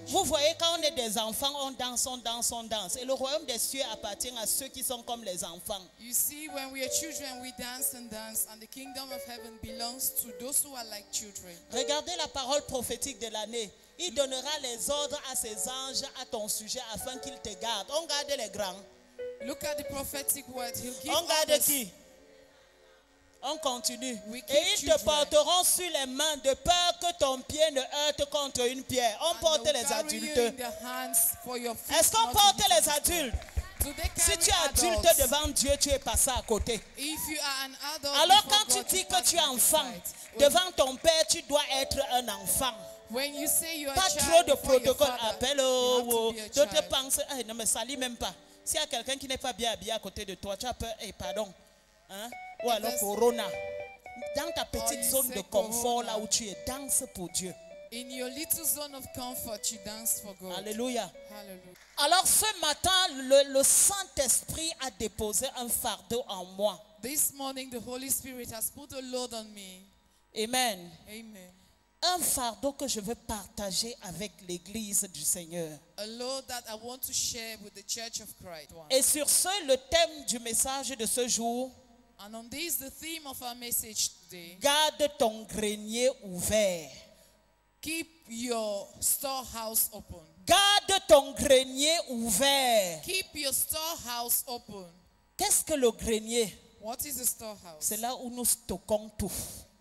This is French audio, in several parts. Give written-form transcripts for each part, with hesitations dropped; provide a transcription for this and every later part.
Vous voyez, quand on est des enfants, on danse, on danse, on danse. Et le royaume des cieux appartient à ceux qui sont comme les enfants. You see, when we are children, we dance, and the kingdom of heaven belongs to those who are like children. Regardez la parole prophétique de l'année. Il donnera les ordres à ses anges à ton sujet afin qu'ils te gardent. On garde les grands. Look at the prophetic word. He'll give On garde orders. qui? On continue. We keep Et ils te children. porteront sur les mains de peur que ton pied ne heurte contre une pierre. On And porte they'll les carry you adultes. in their hands for your feet Est-ce qu'on not to porte be les touched. adultes? Do they Si carry tu es adulte adults? devant Dieu, tu es passé à côté. If you are an adult, Alors before quand tu God, dis you que pass tu es by the enfant, side. devant ton père, tu dois être un enfant. When you say you are Pas a child trop de before your protocole. father, Appelle, you have to be a d'autres child. pensent, ne me salis même pas. S'il y a quelqu'un qui n'est pas bien habillé à côté de toi, tu as peur, pardon. Hein? Ou alors there's- corona. Dans ta Or petite you zone say de confort, corona. là où tu es, danse pour Dieu. In your little zone of comfort, you dance for God. Alléluia. Hallelujah. Alors ce matin, le Saint-Esprit a déposé un fardeau en moi. This morning, the Holy Spirit has put a load on me. Amen. Amen. Un fardeau que je veux partager avec l'Église du Seigneur. A load that I want to share with the Church of Christ. Et sur ce, le thème du message de ce jour, And on this, the theme of our message today, garde ton grenier ouvert. keep your storehouse open. Garde ton grenier ouvert. Keep your storehouse open. Qu'est-ce que le grenier? What is a storehouse? C'est là où nous stockons tout.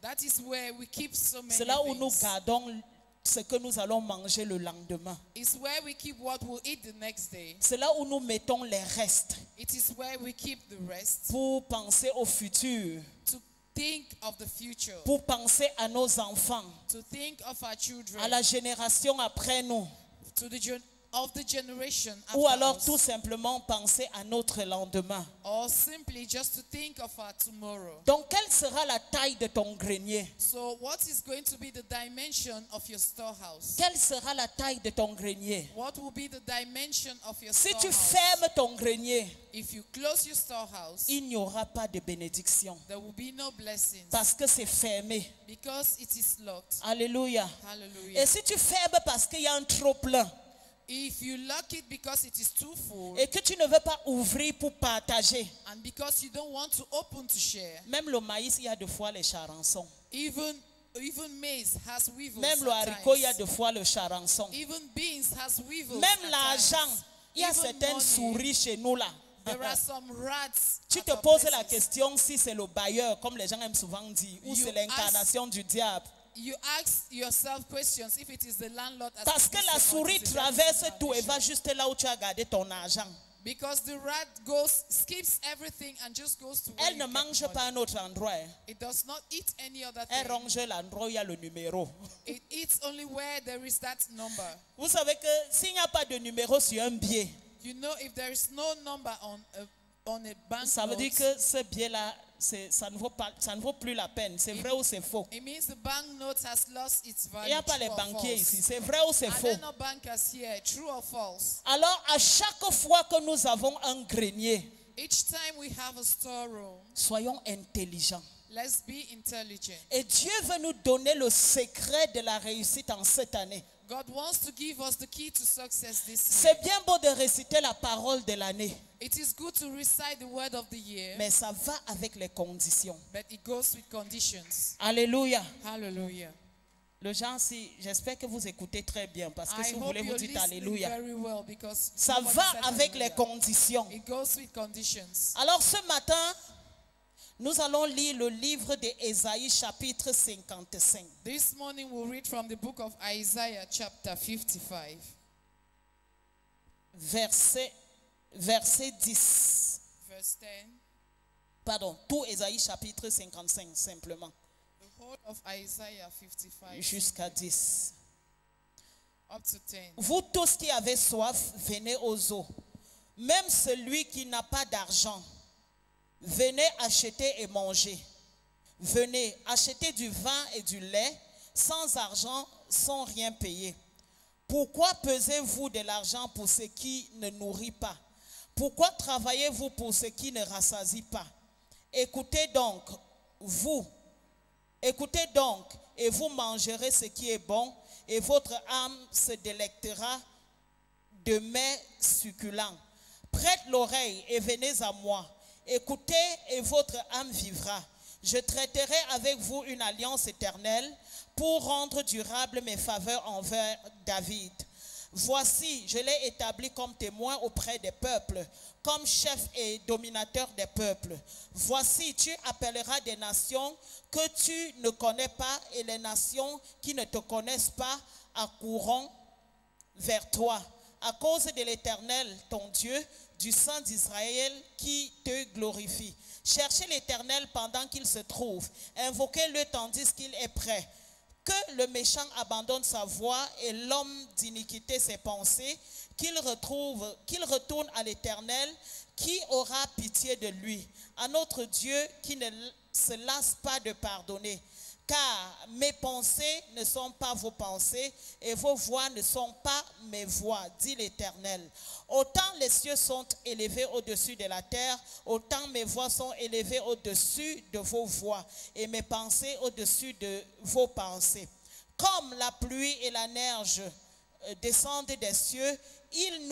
That is where we keep so many C'est là où nous things. gardons ce que nous allons manger le lendemain. It's where we keep what we'll eat the next day. C'est là où nous mettons les restes It is where we keep the rest pour penser au futur, to think of the future, pour penser à nos enfants, to think of our children, à la génération après nous, to the of the generation ou after alors us, tout simplement penser à notre lendemain. or simply just to think of our tomorrow. Donc, quelle sera la taille de ton grenier? So what is going to be the dimension of your storehouse? Quelle sera la taille de ton grenier? What will be the dimension of your Si tu storehouse? fermes ton grenier, If you close your storehouse, il n'y aura pas de bénédiction there will be no blessings parce que c'est fermé. because it is locked. Alléluia. Hallelujah. Et si tu fermes parce qu'il y a un trop plein If you lock it because it is too full et que tu ne veux pas ouvrir pour partager, and because you don't want to open to share, même le maïs, il y a des fois les charançons. even maize has weevils. Même le at haricot, il y a times. des fois le charançon. Even beans has weevils. Même at l'argent, times. il y a Even certaines money, souris chez nous là. There are some rats. Tu at te our poses la places. question si c'est le bailleur, comme les gens aiment souvent dire, ou You c'est l'incarnation du diable. You ask yourself questions if it is the landlord. as Parce que people la say, or souris it is the traverse devil's tout et incarnation. va juste là où tu as gardé ton argent. Because the rat skips everything and just goes to where Elle ne you kept mange money. pas à un autre endroit. Hein. It does not eat any other Elle thing. ronge l'endroit où il y a le numéro. It eats only where there is that number. Vous savez que s'il n'y a pas de numéro sur un billet, You know, if there is no number on a bank ça veut note, dire que ce billet-là, ça ne vaut plus la peine. C'est vrai ou c'est faux? it means the bank note has lost its Il value. n'y a pas les true or banquiers false. ici. C'est vrai ou c'est Are faux? there no bankers here? True or false? Alors, à chaque fois que nous avons un grenier, Each time we have a storeroom, soyons intelligents. let's be intelligent. Et Dieu veut nous donner le secret de la réussite en cette année. God wants to give us the key to success this year. C'est bien beau de réciter la parole de l'année, It is good to recite the word of the year, mais ça va avec les conditions. but it goes with conditions. Alléluia. Hallelujah. Le gens, j'espère que vous écoutez très bien, parce que I si vous hope voulez, vous you're dites listening Alléluia. very well because Ça somebody va said avec les hallelujah. conditions. It goes with conditions. Alors ce matin, nous allons lire le livre d'Ésaïe chapitre 55. This morning we'll read from the book of Isaiah chapter 55. Verset 10. Verse 10. Pardon, tout Ésaïe chapitre 55 simplement. The whole of Isaiah 55 Jusqu'à 10. up to 10. Vous tous qui avez soif, venez aux eaux. Même celui qui n'a pas d'argent, venez acheter et manger. Venez acheter du vin et du lait, sans argent, sans rien payer. Pourquoi pesez-vous de l'argent pour ce qui ne nourrit pas? Pourquoi travaillez-vous pour ce qui ne rassasie pas? Écoutez donc, et vous mangerez ce qui est bon, et votre âme se délectera de mets succulents. Prête l'oreille et venez à moi. Écoutez et votre âme vivra. Je traiterai avec vous une alliance éternelle pour rendre durable mes faveurs envers David. Voici, je l'ai établi comme témoin auprès des peuples, comme chef et dominateur des peuples. Voici, tu appelleras des nations que tu ne connais pas, et les nations qui ne te connaissent pas accourront vers toi, à cause de l'Éternel, ton Dieu, du Saint d'Israël qui te glorifie. Cherchez l'Éternel pendant qu'il se trouve, invoquez-le tandis qu'il est prêt. Que le méchant abandonne sa voie et l'homme d'iniquité ses pensées, qu'il retourne à l'Éternel, qui aura pitié de lui, à notre Dieu qui ne se lasse pas de pardonner. Car mes pensées ne sont pas vos pensées et vos voix ne sont pas mes voix, dit l'Éternel. Autant les cieux sont élevés au-dessus de la terre, autant mes voix sont élevées au-dessus de vos voix et mes pensées au-dessus de vos pensées. Comme la pluie et la neige descendent des cieux, il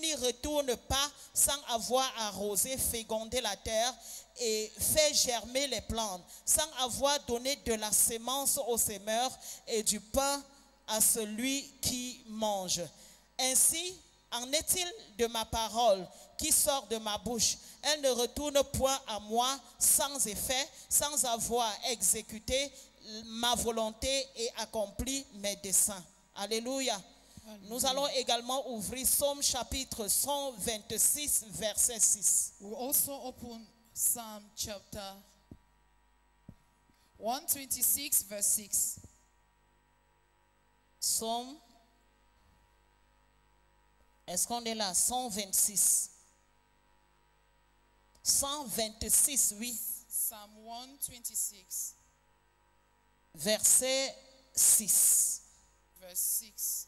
n'y retourne pas sans avoir arrosé, fécondé la terre et fait germer les plantes, sans avoir donné de la sémence au semeur et du pain à celui qui mange. Ainsi en est-il de ma parole qui sort de ma bouche. Elle ne retourne point à moi sans effet, sans avoir exécuté ma volonté et accompli mes desseins. Alléluia. Nous allons également ouvrir Psaume chapitre 126, verset 6. We also open Psalm chapter 126, verse 6. Psaume, est-ce qu'on est là? 126. 126, oui. Psalm 126, verset 6. verse 6.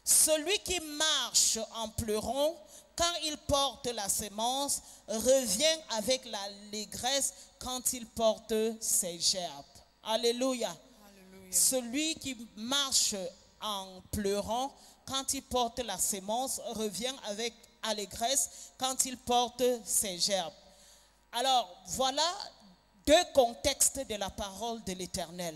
Celui qui marche en pleurant, quand il porte la sémence, revient avec l'allégresse quand il porte ses gerbes. Alléluia. Hallelujah. Celui qui marche en pleurant, quand il porte la sémence, revient avec allégresse quand il porte ses gerbes. Alors, voilà deux contextes de la parole de l'Éternel.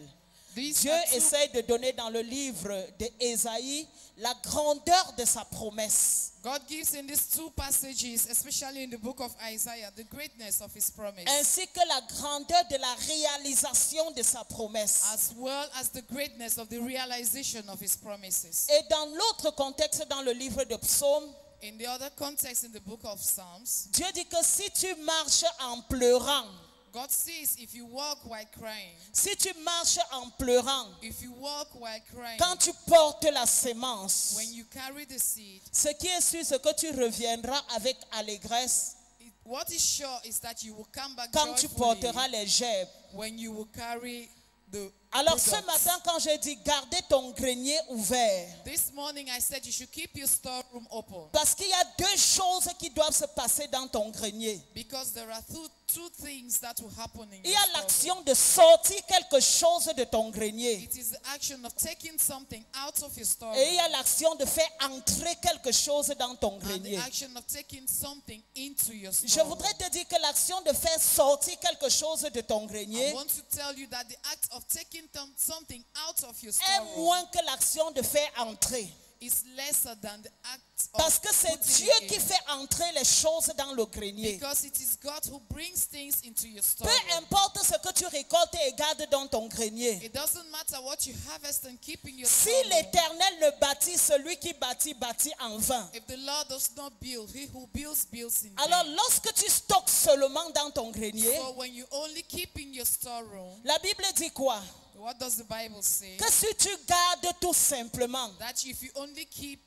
Dieu essaie de donner dans le livre d'Ésaïe la grandeur de sa promesse. God gives in these two passages, especially in the book of Isaiah, the greatness of his promise, Ainsi que la grandeur de la réalisation de sa promesse. as well as the greatness of the realization of his promises. Et dans l'autre contexte, dans le livre de Psaumes, In the other context, in the book of Psalms, Dieu dit que si tu marches en pleurant, God says, if you walk while crying, si tu marches en pleurant, if you walk while crying, quand tu portes la sémence, when you carry the seed, ce qui est sûr, c'est que tu reviendras avec allégresse what is sure is that you will come back quand tu joyfully porteras les gerbes. when you will carry the Alors ce products. matin, quand j'ai dit gardez ton grenier ouvert, This morning I said you should keep your storeroom open, parce qu'il y a deux choses qui doivent se passer dans ton grenier. because there are two things that will happen in Il y your a storeroom. l'action de sortir quelque chose de ton grenier. It is the action of taking something out of your storeroom, Et il y a l'action de faire entrer quelque chose dans ton and the grenier. action of taking something into your Je storeroom. voudrais te dire que l'action de faire sortir quelque chose de ton I grenier want to tell you that the act of taking something out of your est storeroom moins que l'action de faire entrer. is lesser than the act Parce of que c'est putting Dieu it qui in. fait entrer les choses dans le grenier. Because it is God who brings things into your Peu storeroom. importe ce que tu récoltes et gardes dans ton grenier. It doesn't matter what you harvest and keep in your Si storeroom. l'Éternel ne bâtit, celui qui bâtit, bâtit en vain. If the Lord does not build, he who builds, builds in Alors vain. lorsque tu stockes seulement dans ton grenier, So when you only keep in your storeroom, la Bible dit quoi? what does the Bible say? Que si tu gardes tout simplement, That if you only keep,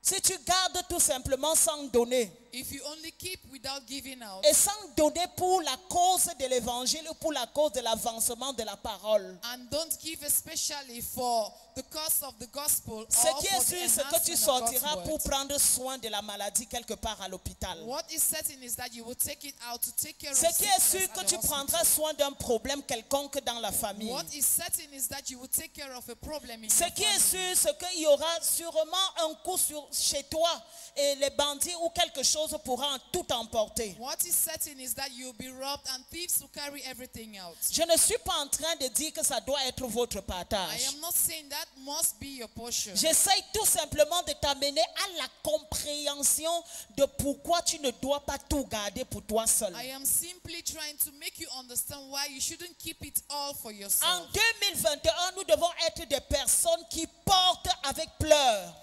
si tu gardes tout simplement sans donner, If you only keep without giving out, et sans donner pour la cause de l'évangile ou pour la cause de l'avancement de la parole, and don't give especially for the cause of the gospel, ce or qui for est the sûr, c'est que tu enhancement of God's sortiras pour word. prendre soin de la maladie quelque part à l'hôpital. What is certain is that you will take it out to take care of Ce qui est sickness sûr, at que the tu hospital. prendras soin d'un problème quelconque dans la famille. What is certain is that you will take care of a problem in Ce your qui est family. sûr, c'est qu'il y aura sûrement un coup chez toi et les bandits ou quelque chose pourra tout emporter. What is certain is that you'll be robbed and thieves will carry everything out. Je ne suis pas en train de dire que ça doit être votre I partage. am not saying that must be your portion. J'essaye tout simplement de t'amener à la compréhension de pourquoi tu ne dois pas tout garder pour toi seul. I am simply trying to make you understand why you shouldn't keep it all for En yourself. 2021, nous devons être des personnes qui portent avec pleurs.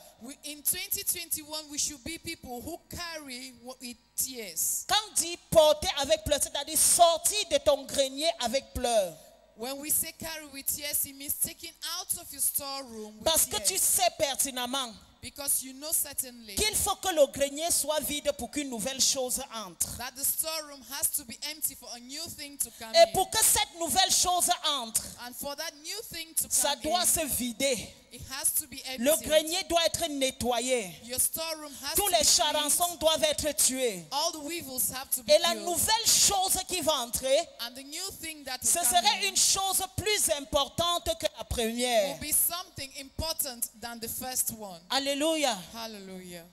In 2021, we should be people who carry with tears. Quand on dit porter avec pleurs, c'est-à-dire sortir de ton grenier avec pleurs. When we say carry with tears, it means taking out of your storeroom with Parce que tears. tu sais pertinemment Because you know certainly qu'il faut que le grenier soit vide pour qu'une nouvelle chose entre. that the storeroom has to be empty for a new thing to come Et in. pour que cette nouvelle chose entre, And for that new thing to ça come doit in, se vider. it has to be Le empty. grenier doit être nettoyé. Your storeroom has Tous to les be cleaned. charançons doivent être tués. All the weevils have to be Et la killed. nouvelle chose qui va entrer, And the new thing that will ce come serait in une chose plus importante que la première. will be something important than the first one. Alléluia. Hallelujah.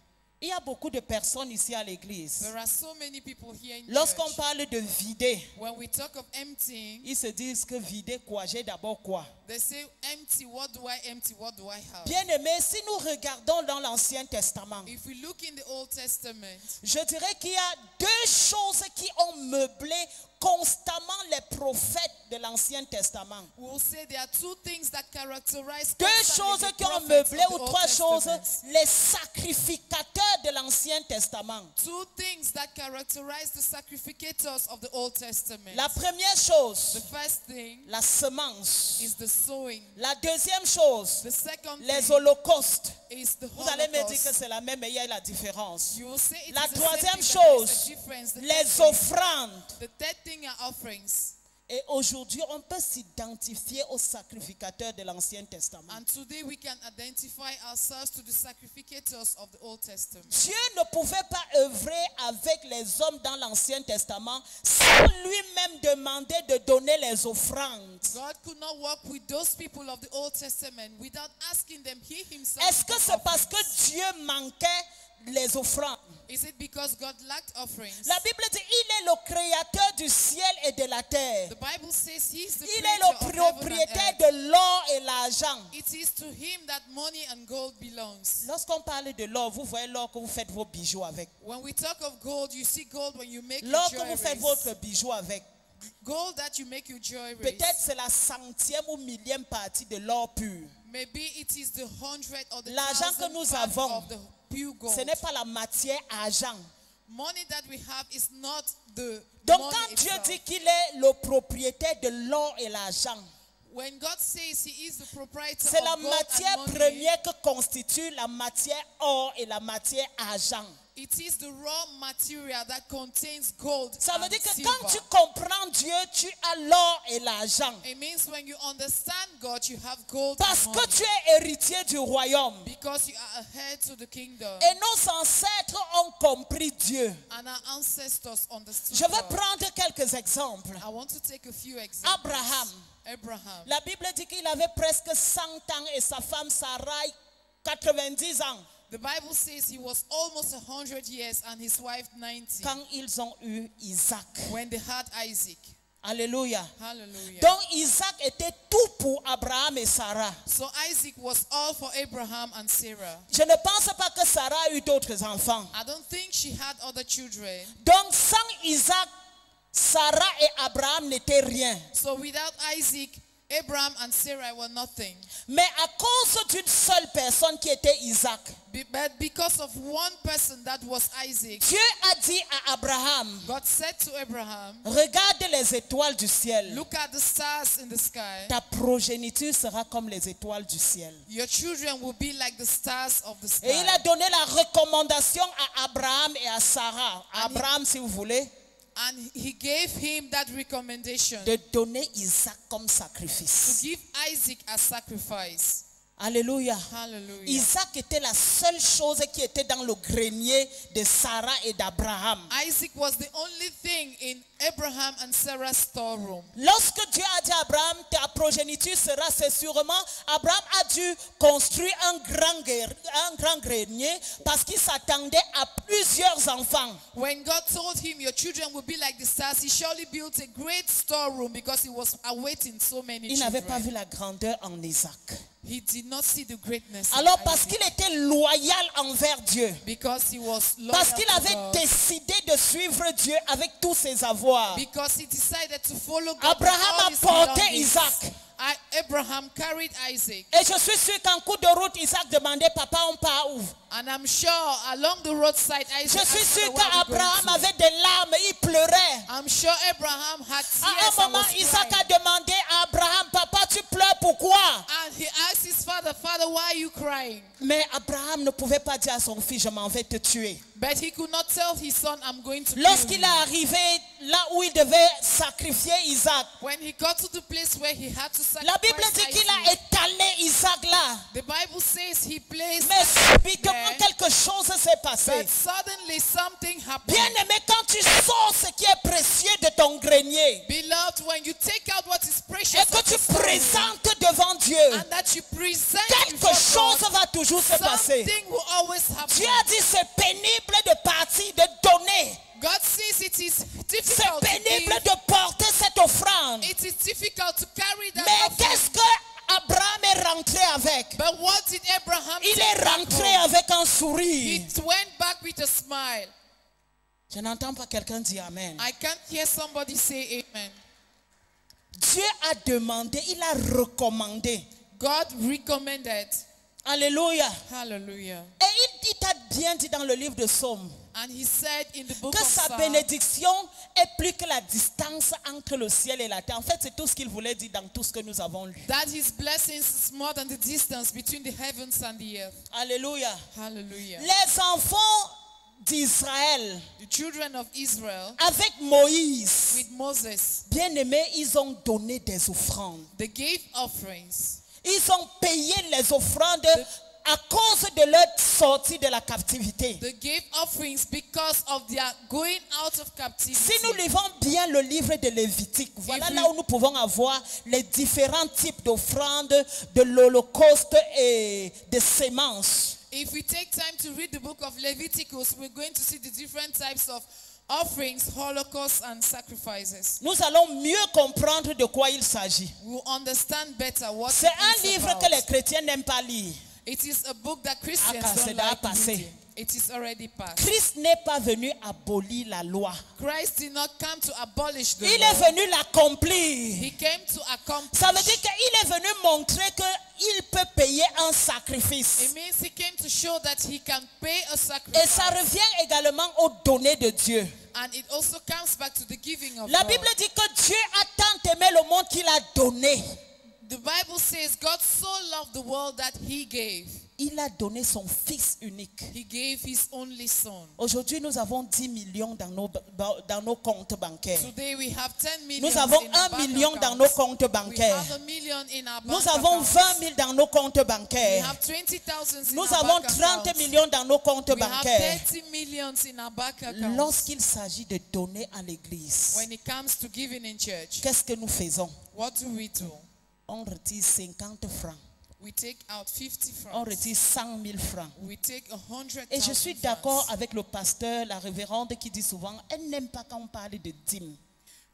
Il y a beaucoup de personnes ici à l'église. There are so many people here in Lorsqu'on church. parle de vider, When we talk of emptying, ils se disent que vider quoi? J'ai d'abord quoi? they say, empty, what do I empty? What do I have? Bien-aimés, si nous regardons dans l'Ancien Testament, If we look in the Old Testament, je dirais qu'il y a deux choses qui ont meublé constamment les prophètes de l'Ancien Testament. we will say there are two things that characterize Deux constantly choses the qui ont prophets meublé of the ou Old trois choses, Testament. les sacrificateurs de l'Ancien Testament. Two things that characterize the sacrificators of the Old Testament. La première The chose, first thing la semence. is the sowing. La deuxième chose, The second les thing holocaustes. is the Vous allez me dire que Holocaust. c'est la même, mais il y a la différence. You will say it La is the troisième same thing, but there is chose, a difference. The les third thing- offrandes. The third thing are offerings. Et aujourd'hui, on peut s'identifier aux sacrificateurs de l'Ancien Testament. And today we can identify ourselves to the sacrificators of the Old Testament. Dieu ne pouvait pas œuvrer avec les hommes dans l'Ancien Testament sans lui-même demander de donner les offrandes. God could not work with those people of the Old Testament without asking them. He himself. Est-ce que c'est parce que Dieu manquait les offrandes? Is it because God lacked offerings? La Bible dit, il est le créateur du ciel et de la terre. The Bible says he is the Il est creator le of heaven and propriétaire earth. de l'or et l'argent. It is to him that money and gold belongs. Lorsqu'on parle de l'or, vous voyez l'or que vous faites vos bijoux avec. When we talk of gold, you see gold when you make your L'or que vous faites jewelry. votre bijou avec. Gold that you make your jewelry. Peut-être c'est la centième ou millième partie de l'or pur. Maybe it is the 100 or the L'argent que 1000 nous part avons, of the pure gold. Ce n'est pas la matière argent. Money that we have is not the Donc money quand Dieu itself. dit qu'il est le propriétaire de l'or et l'argent, When God says he is the proprietor c'est la of gold matière and money, première que constitue la matière or et la matière argent. it is the raw material that contains gold Ça veut and dire que silver. quand tu comprends Dieu, tu as l'or et l'argent. It means when you understand God, you have gold Parce and que money. tu es héritier du royaume. Because you are a heir to the kingdom. Et nos ancêtres ont compris Dieu. And our ancestors understood Je vais God. prendre quelques exemples. I want to take a few examples. Abraham. Abraham. La Bible dit qu'il avait presque 100 ans et sa femme Sarai 90 ans The Bible says he was almost 100 years and his wife 90 quand ils ont eu Isaac. when they had Isaac. Alléluia. Hallelujah. Donc Isaac était tout pour Abraham et Sarah. So Isaac was all for Abraham and Sarah. Je ne pense pas que Sarah a eu d'autres enfants. I don't think she had other children. Donc sans Isaac, Sarah et Abraham n'étaient rien. So without Isaac, Abraham and Sarah were nothing. Mais à cause d'une seule personne qui était Isaac, But because of one person that was Isaac, Dieu a dit à Abraham, God said to Abraham, regarde les étoiles du ciel. look at the stars in the sky. Ta progéniture sera comme les étoiles du ciel. Your children will be like the stars of the Et il sky. a donné la recommandation à Abraham et à Sarah. Abraham, si vous voulez, And he gave him that recommendation de donner Isaac comme to sacrifice. give Isaac a sacrifice. Alléluia. Hallelujah. Isaac était la seule chose qui était dans le grenier de Sarah et d'Abraham. Isaac was the only thing in Abraham and Sarah's storeroom. Lorsque Dieu a dit à Abraham, ta progéniture sera, c'est sûrement, Abraham a dû construire un grand grenier parce qu'il s'attendait à plusieurs enfants. When God told him your children will be like the stars, he surely built a great storeroom because he was awaiting so many Il n'avait pas children. vu la grandeur en Isaac. He did not see the greatness Alors in parce Isaac qu'il était loyal envers Dieu, because he was loyal parce qu'il to avait God, décidé de suivre Dieu avec tous ses avoirs, because he decided to follow God with Abraham all a his porté belongings. Isaac. Abraham carried Isaac. Et je suis sûr qu'en cours de route, Isaac demandait, papa, on part où? And I'm sure along the roadside, Je Isaac suis asked sûr her, "Where are we going qu'Abraham to?" avait des larmes, il pleurait. I'm sure Abraham had À un tears and moment, was Isaac crying. a demandé à Abraham, papa, tu pleures pourquoi? And he asked his father, "Father, why are you crying?" Mais Abraham ne pouvait pas dire à son fils, je m'en vais te tuer. But he could not tell his son, "I'm going to kill Lorsqu'il you." est arrivé là où il devait sacrifier Isaac, When he got to the place where he had to la Bible sacrifice dit qu'il Isaac, a étalé Isaac là. the Bible says he placed Mais subitement there, quelque chose s'est passé. but suddenly something happened. Bien aimé, quand tu sors ce qui est précieux de ton grenier Beloved, when you take out what is precious et que of tu the storeroom, présentes devant Dieu, and that you present quelque before chose God, va toujours se passer. something will always happen. Dieu a dit c'est pénible de partir, de donner. God says it is C'est difficult to pénible give. de porter cette offrande. It is difficult to carry that Mais offering. qu'est-ce que Abraham est rentré avec? But what did Abraham Il take est back rentré home? avec un He sourire. went back with a smile. Je n'entends pas quelqu'un dire Amen. I can't hear somebody say amen. Dieu a demandé, il a recommandé. God recommended. Alléluia. Hallelujah. Et il t'a bien dit dans le livre de Psaume And he said in the book que of sa Psalms bénédiction est plus que la distance entre le ciel et la terre. En fait, c'est tout ce qu'il voulait dire dans tout ce que nous avons lu. that his blessings is more than the distance between the heavens and the earth. Alléluia. Hallelujah. Les enfants d'Israël, The children of Israel avec Moïse, with Moses, bien aimés, ils ont donné des offrandes. they gave offerings. Ils ont payé les offrandes à cause de leur sortie de la captivité. They gave offerings because of their going out of captivity. Si nous lisons bien le livre de Lévitique, voilà là où nous pouvons avoir les différents types d'offrandes, de l'Holocauste et des sémences. If we take time to read the book of Leviticus, we're going to see the different types of offerings, holocausts, and sacrifices. Nous allons mieux comprendre de quoi il s'agit. We'll understand better what C'est it un is livre about. que les chrétiens n'aiment pas lire. It is a book that Christians Ah, c'est don't déjà like passé. reading. It is already passed. Christ n'est pas venu abolir la loi. Christ did not come to abolish the Il law. est venu l'accomplir. He came to accomplish. Ça veut dire qu'il est venu montrer qu'il peut payer un sacrifice. It means he came to show that he can pay a Et sacrifice. ça revient également au donné de Dieu. And it also comes back to the giving of La God. Bible dit que Dieu a tant aimé le monde qu'il a donné. The Bible says God so loved the world that he gave. Il a donné son fils unique. He gave his only son. Aujourd'hui, nous avons 10 millions dans nos comptes bancaires. Today we have 10 million Nous avons in our 1 bank million dans accounts. nos comptes We bancaires. have 1 million in our bank Nous avons accounts. 20 000 dans nos comptes We bancaires. have 20,000 in Nous our avons bank 30 accounts. millions dans nos comptes We have bancaires. 30 millions in our bank accounts. Lorsqu'il s'agit de donner à l'église, When it comes to giving in church, qu'est-ce que nous faisons? what do we do? On retire 50 francs. We take out 50 On francs. retire 100 000 francs. We take 100,000 Et je suis francs. d'accord avec le pasteur, la révérende, qui dit souvent, elle n'aime pas quand on parle de dîmes.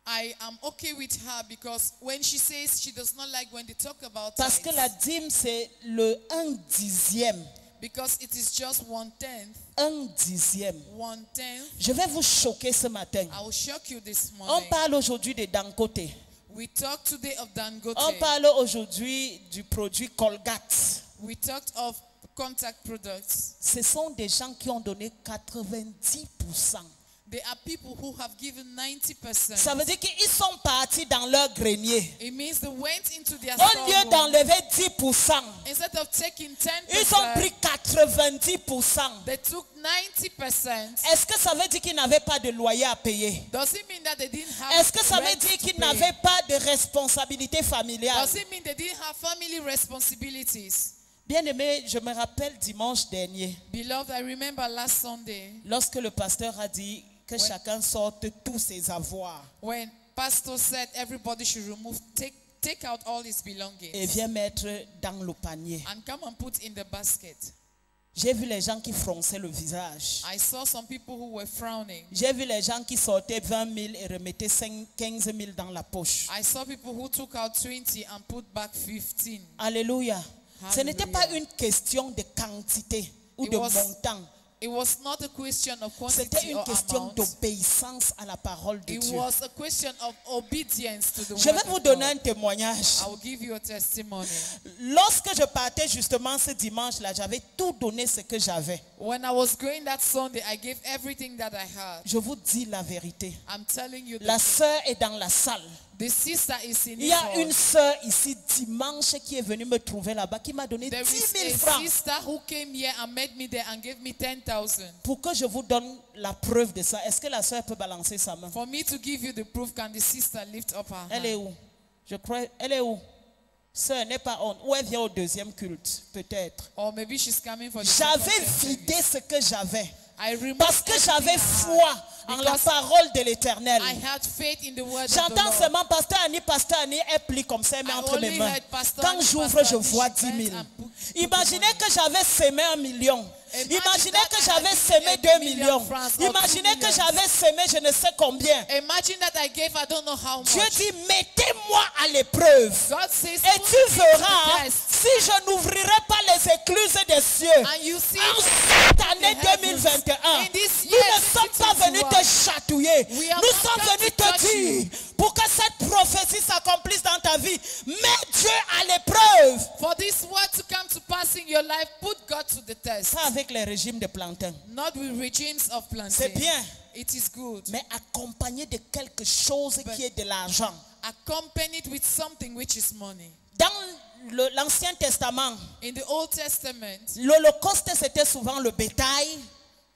I am okay with her because when she says she does not like when they talk about Parce que tithes, la dîme, c'est le 1/10. because it is just 1/10. 1/10. 1/10. Je vais vous choquer ce matin. I will shock you this On morning. parle aujourd'hui de Dangote. We talked today of Dangote. On parle aujourd'hui du produit Colgate. We talked of contact products. Ce sont des gens qui ont donné 90%. There are people who have given 90%. Ça veut dire qu'ils sont partis dans leur grenier. It means they went into their Au lieu storeroom. d'enlever 10%, Instead of taking ils ont pris 10%, 90%. they took 90%. Est-ce que ça veut dire qu'ils n'avaient pas de loyer à payer? Does it mean that they didn't have Est-ce que ça veut rent dire to qu'ils pay? n'avaient pas de responsabilité familiale? Does it mean they didn't have family responsibilities? Bien-aimé, je me rappelle dimanche dernier, Beloved, I remember last Sunday lorsque le pasteur a dit que chacun sorte tous ses avoirs when Pastor said everybody should take out all his belongings et vient mettre dans le panier. and come and put in the basket. J'ai vu les gens qui fronçaient le visage. I saw some people who were frowning. J'ai vu les gens qui sortaient 20 000 et remettaient 15 000 dans la poche. I saw people who took out 20 and put back 15. Alléluia. Ce n'était Hallelujah. pas une question de quantité ou It de was- montant. It was not a question of C'était quantity une or question amount. d'obéissance à la parole de It Dieu. was a question of obedience to the Je word vais vous of donner un God. témoignage. I will give you a testimony. Lorsque je partais justement ce dimanche-là, j'avais tout donné ce que j'avais. When I was going that Sunday, I gave everything that I had. Je vous dis la vérité. I'm telling you, La sœur est dans la salle. the sister is in Il y a this une hall. sœur ici dimanche qui est venue me trouver là-bas, qui m'a donné 10 There is 000 a francs sister who came here and met me there and gave me 10,000. pour que je vous donne la preuve de ça. Est-ce que la sœur peut balancer sa main? For me to give you the proof, can the sister lift up her Elle est hand? où? Je crois, elle est où? Sœur n'est pas honte. Ou elle vient au deuxième culte, peut-être. Or maybe she's coming for the J'avais second service. vidé ce que j'avais. I removed Parce que everything j'avais I had foi en la because parole de l'Éternel. I had faith in the word of the J'entends Lord. seulement Pasteur Annie est pris comme ça, mais I entre mes only mains. heard Pastor Quand Annie, j'ouvre, Pastor je Annie, vois she 10 bent 000. and put Imaginez money. que j'avais semé 1 million. Imagine Imaginez that que I j'avais had semé given 2 a millions. million francs or 2 Imaginez que millions. j'avais semé je ne sais combien. Imagine that I gave, I don't know how much. Dieu dit, mettez-moi à l'épreuve. God says, Et put tu me to verras the test. si je n'ouvrirai pas les écluses des cieux. And you see, En cette année the heavens. 2021, In this nous year, ne sommes pas venus 2021, te chatouiller. we are Nous not sommes come venus to te touch you. dire, pour que cette prophétie s'accomplisse dans ta vie, mets Dieu à l'épreuve. for this word to come to pass in your life, put God to the test. Pas avec les régimes de plantain. Not with regimes of C'est planting. bien, It is good. mais accompagné de quelque chose qui est de l'argent. Accompanied with something which is money. Dans l'Ancien Testament, In the Old Testament, l'Holocauste, c'était souvent le bétail.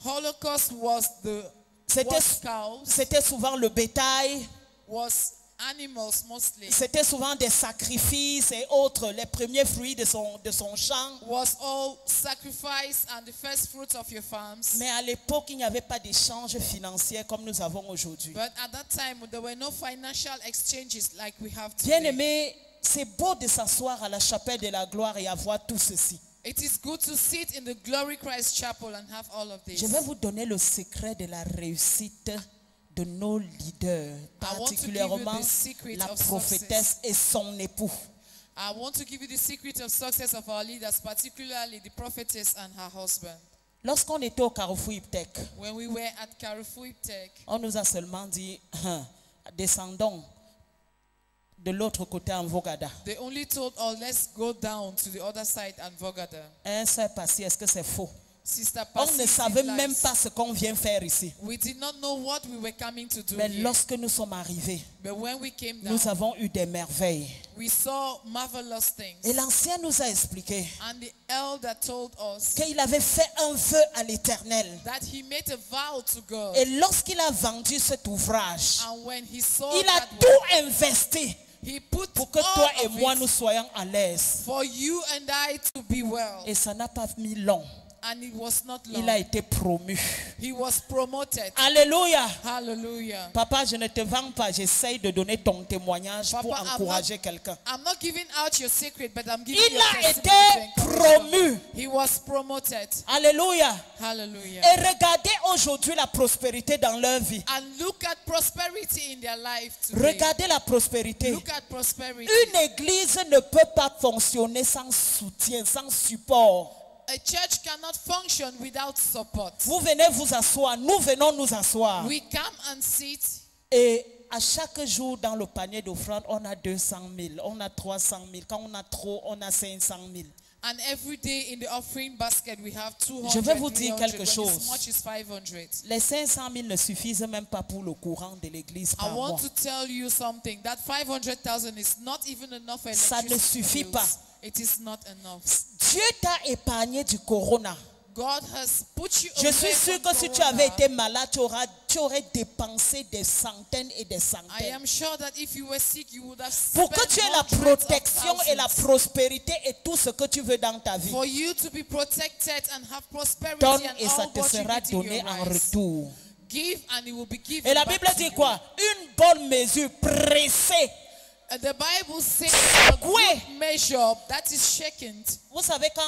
Holocaust was the C'était was cows, c'était souvent le bétail. was animals mostly, C'était souvent des sacrifices et autres, les premiers fruits de son champ. was all sacrifice and the first fruits of your farms. Mais à l'époque, il n'y avait pas d'échange financier comme nous avons aujourd'hui. But at that time, there were no financial exchanges like we have Bien today. aimé, c'est beau de s'asseoir à la chapelle de la gloire et avoir tout ceci. It is good to sit in the Glory Christ Chapel and have all of this. Je vais vous donner le secret de la réussite de nos leaders, I want to give you particulièrement the secret la of prophétesse et son époux. I want to give you the secret of success of our leaders, particularly the prophetess and her husband. Lorsqu'on était au Carrefour Iptech, When we were at Carrefour Tech, on nous a seulement dit, descendons de l'autre côté en Vogada. they only told us, let's go down to the other side and Vogada. Sœur Passy, est-ce que c'est faux? Sister On Passy, ne is it savait lies? même pas ce qu'on vient faire ici. We did not know what we were coming to do Mais here. lorsque nous sommes arrivés, But when we came down, nous avons eu des merveilles. we saw marvelous things. Et l'ancien nous a expliqué And the elder told us qu'il avait fait un vœu à l'Éternel. that he made a vow to God. Et lorsqu'il a vendu cet ouvrage, And when he saw il a that tout investi he put pour que all toi et of moi it nous soyons à l'aise. for you and I to be well. Et ça n'a pas mis long. And it was not Il a long. été promu. He was promoted. Alléluia. Hallelujah. Papa, je ne te vends pas. J'essaye de donner ton témoignage pour Papa, encourager quelqu'un. I'm not giving out your secret, but I'm giving Il you a a testimony été to encourage you. promu. He was promoted. Alléluia. Hallelujah. Et regardez aujourd'hui la prospérité dans leur vie. And look at prosperity in their life today. Regardez la prospérité. Look at prosperity. Une église ne peut pas fonctionner sans soutien, sans support. A church cannot function without support. Vous venez vous asseoir, nous venons nous asseoir. We come and sit Et à chaque jour dans le panier d'offrande, on a 200 000, on a 300 000. Quand on a trop, on a 500 000. And every day in the offering basket, we have 200, Je vais vous dire 300, quelque when chose. as much as 500. Les 500 000 ne suffisent même pas pour le courant de l'église I par mois. want to tell you something. That 500,000 is not even enough for Ça ne electricity suffit bills. pas. It is not enough. Dieu t'a épargné du corona. God has put you Je away suis sûr from que si tu corona. avais été malade, tu aurais dépensé des centaines et des I centaines. am sure that if you were sick, you would have Pour que spent tu aies la hundreds of protection et la thousands. prospérité et tout ce que tu veux dans ta vie. For you to be protected and have prosperity Donne and et ça all te what you sera need in donné your en lives. retour. Give and it will be given Et la back Bible to dit you. quoi? Une bonne mesure pressée. The Bible says a Secoué. good measure that is shaken. Vous savez quand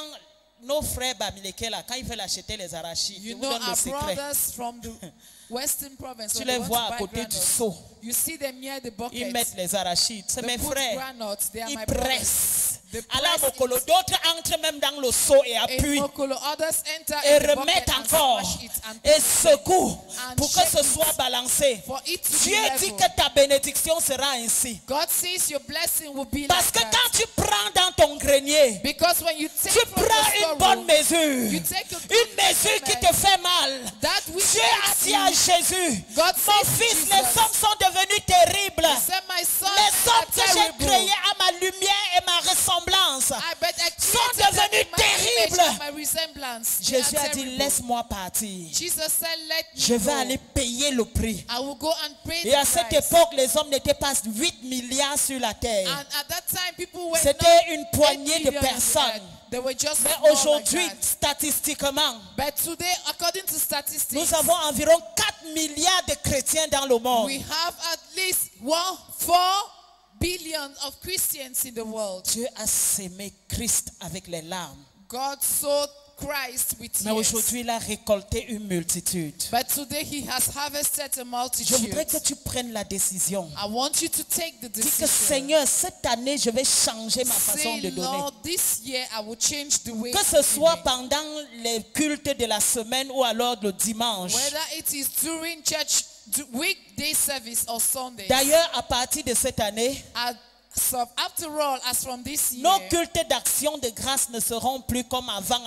nos frères Bamileke là, quand ils veulent acheter les arachides, You ils vous know donnent le our secret. brothers from the Western province. Tu when les they want vois to à buy côté du granules, seau. You see them near the Ils bucket. mettent les arachides. C'est They mes put frères. granules. They are Ils my brothers. pressent. They Alors press Mokolo, it. d'autres entrent même dans le seau et In appuient. Mokolo, others enter Et in the remettent bucket and encore. smash it and Et secouent and pour que shake ce it. soit balancé. For it to Dieu be dit level. que ta bénédiction sera ainsi. God says your blessing will be Parce que like that. quand tu prends dans ton grenier, Because when you take tu from prends your une storeroom, bonne mesure. you take a good Une mesure qui te fait mal. that which Dieu a makes dit you. à Jésus, God mon says to fils, Jesus, les hommes sont devenus terribles. He said, my son, Les hommes que j'ai terrible. créés à ma lumière et ma ressemblance I sont created them devenus in my image terribles. and my resemblance. They Jésus are a dit, terrible. laisse-moi partir. Jesus said, let Je me vais go. aller payer le prix. I will go and pay Et the à cette price. époque, les hommes n'étaient pas 8 milliards sur la terre. And at that time, people were C'était not une poignée 8 de million in the personnes. earth. They were just Mais small aujourd'hui, like that. statistiquement, But today, according to statistics, nous avons environ 4 milliards de chrétiens dans le monde. we have at least 4 billion of Christians in the world. Dieu a sémé Christ avec les larmes. God sowed Christ with Mais tears. aujourd'hui, il a récolté une multitude. But today he has harvested a Je multitude. voudrais que tu prennes la décision. I want you to take the Dis que decision. Seigneur, cette année, je vais changer ma façon Say, de donner. Lord, this year I will change the way Que ce of soit giving. pendant les cultes de la semaine ou alors le dimanche. Whether it is during church weekday service or Sunday. D'ailleurs, à partir de cette année, So after all, as from this year, nos cultes d'action de grâce ne seront plus comme avant.